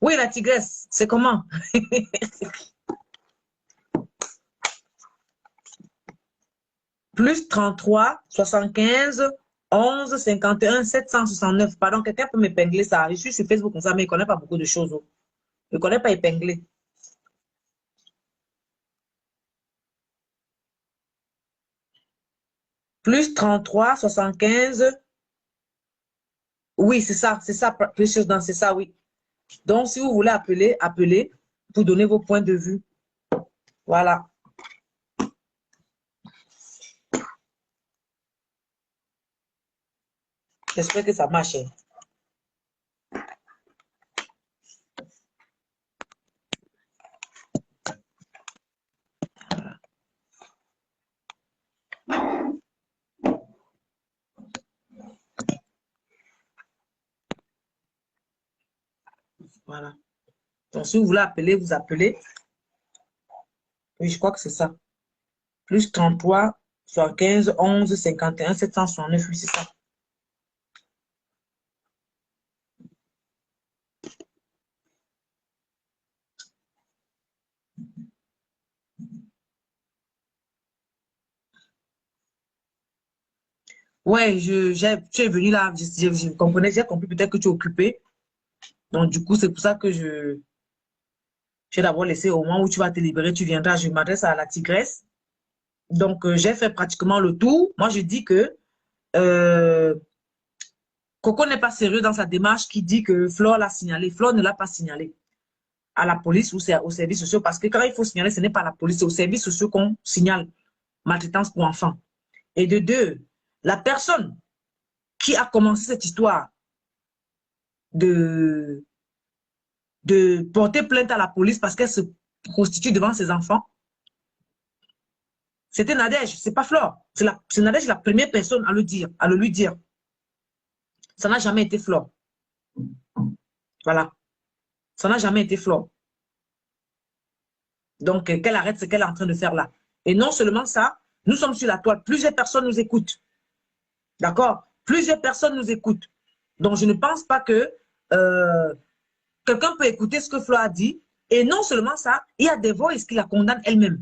Oui, la tigresse, c'est comment? Plus 33 75 11 51 769. Pardon, quelqu'un peut m'épingler ça. Je suis sur Facebook comme ça, mais il ne connaît pas beaucoup de choses. Il ne connaît pas épingler. Plus 33 75. Oui, c'est ça, c'est ça, oui. Donc, si vous voulez appeler, appelez pour donner vos points de vue. Voilà. J'espère que ça marche. Voilà. Donc, si vous voulez appeler, vous appelez. Oui, je crois que c'est ça. Plus 33 75 11 51 769. Oui, c'est ça. Ouais, tu es venu là, je comprenais, j'ai compris peut-être que tu es occupé. Donc, du coup, c'est pour ça que j'ai d'abord laissé au moment où tu vas te libérer, tu viendras, je m'adresse à la tigresse. Donc, j'ai fait pratiquement le tour. Moi, je dis que euh, Coco n'est pas sérieux dans sa démarche qui dit que Flore l'a signalé. Flore ne l'a pas signalé à la police ou aux services sociaux parce que quand il faut signaler, ce n'est pas à la police, c'est aux services sociaux qu'on signale maltraitance pour enfants. Et de deux, la personne qui a commencé cette histoire de porter plainte à la police parce qu'elle se prostitue devant ses enfants, c'était Nadège, c'est pas Flore. C'est Nadège la première personne à le dire, à le lui dire. Ça n'a jamais été Flore. Voilà. Ça n'a jamais été Flore. Donc, qu'elle arrête ce qu'elle est en train de faire là. Et non seulement ça, nous sommes sur la toile. Plusieurs personnes nous écoutent. D'accord? Plusieurs personnes nous écoutent. Donc, je ne pense pas que quelqu'un peut écouter ce que Flore a dit. Et non seulement ça, il y a des voix qui la condamnent elle-même.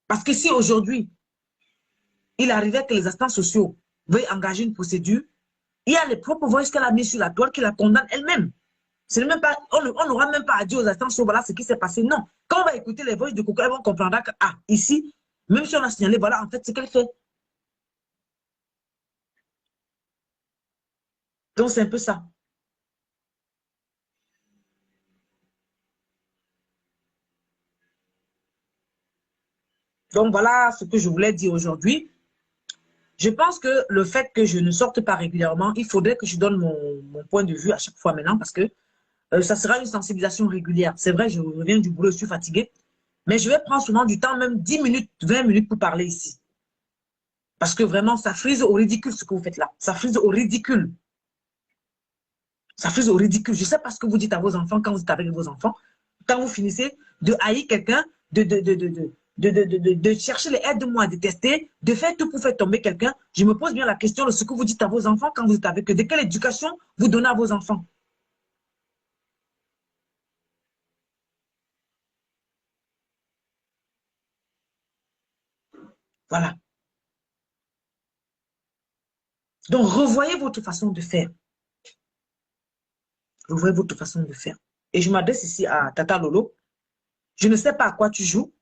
Parce que si aujourd'hui, il arrivait que les instances sociaux veuillent engager une procédure, il y a les propres voix qu'elle a mis sur la toile qui la condamnent elle-même. Même pas, on n'aura même pas à dire aux instances sociaux, voilà ce qui s'est passé. Non. Quand on va écouter les voix de Coco, elles vont comprendre que, ah, ici, même si on a signalé, voilà en fait ce qu'elle fait. Donc, c'est un peu ça. Donc, voilà ce que je voulais dire aujourd'hui. Je pense que le fait que je ne sorte pas régulièrement, il faudrait que je donne mon point de vue à chaque fois maintenant parce que ça sera une sensibilisation régulière. C'est vrai, je reviens du boulot, je suis fatiguée, mais je vais prendre souvent du temps, même 10 minutes, 20 minutes pour parler ici. Parce que vraiment, ça frise au ridicule ce que vous faites là. Ça frise au ridicule. Ça frise au ridicule. Je ne sais pas ce que vous dites à vos enfants quand vous êtes avec vos enfants. Quand vous finissez de haïr quelqu'un, de chercher les aides-moi à détester, de faire tout pour faire tomber quelqu'un, je me pose bien la question de ce que vous dites à vos enfants quand vous êtes avec eux. De quelle éducation vous donnez à vos enfants? Voilà. Donc, revoyez votre façon de faire. Revoyez votre façon de faire. Et je m'adresse ici à Tata Lolo. Je ne sais pas à quoi tu joues.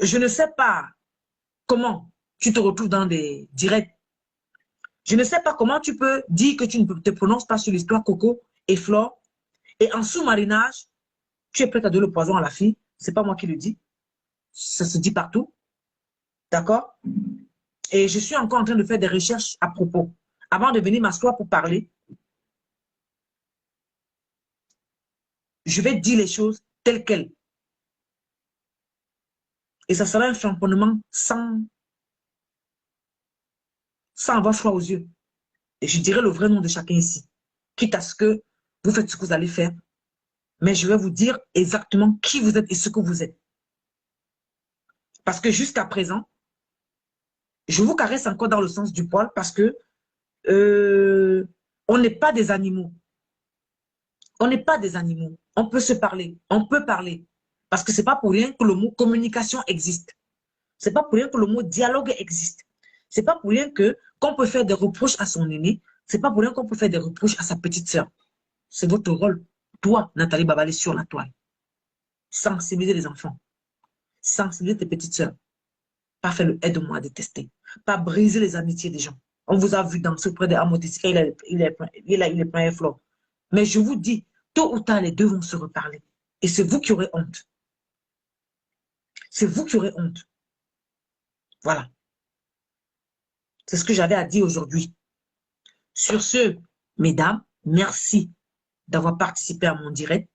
Je ne sais pas comment tu te retrouves dans des directs. Je ne sais pas comment tu peux dire que tu ne te prononces pas sur l'histoire Coco et Flore. Et en sous-marinage, tu es prête à donner le poison à la fille. Ce n'est pas moi qui le dis. Ça se dit partout. D'accord? Et je suis encore en train de faire des recherches à propos. Avant de venir m'asseoir pour parler, je vais dire les choses telles quelles. Et ça sera un champonnement sans avoir froid aux yeux. Et je dirai le vrai nom de chacun ici. Quitte à ce que vous faites ce que vous allez faire. Mais je vais vous dire exactement qui vous êtes et ce que vous êtes. Parce que jusqu'à présent, je vous caresse encore dans le sens du poil parce que on n'est pas des animaux. On n'est pas des animaux. On peut se parler. On peut parler. Parce que ce n'est pas pour rien que le mot communication existe. Ce n'est pas pour rien que le mot dialogue existe. Ce n'est pas pour rien qu'on peut faire des reproches à son aîné. Ce n'est pas pour rien qu'on peut faire des reproches à sa petite sœur. C'est votre rôle. Toi, Nathalie Babalé, sur la toile. Sensibiliser les enfants. Sensibiliser tes petites sœurs. Pas faire le aide-moi à détester. Pas briser les amitiés des gens. On vous a vu danser auprès de Amotisika, il est plein flot. Mais je vous dis, tôt ou tard, les deux vont se reparler. Et c'est vous qui aurez honte. C'est vous qui aurez honte. Voilà. C'est ce que j'avais à dire aujourd'hui. Sur ce, mesdames, merci d'avoir participé à mon direct.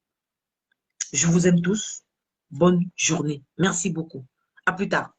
Je vous aime tous. Bonne journée. Merci beaucoup. À plus tard.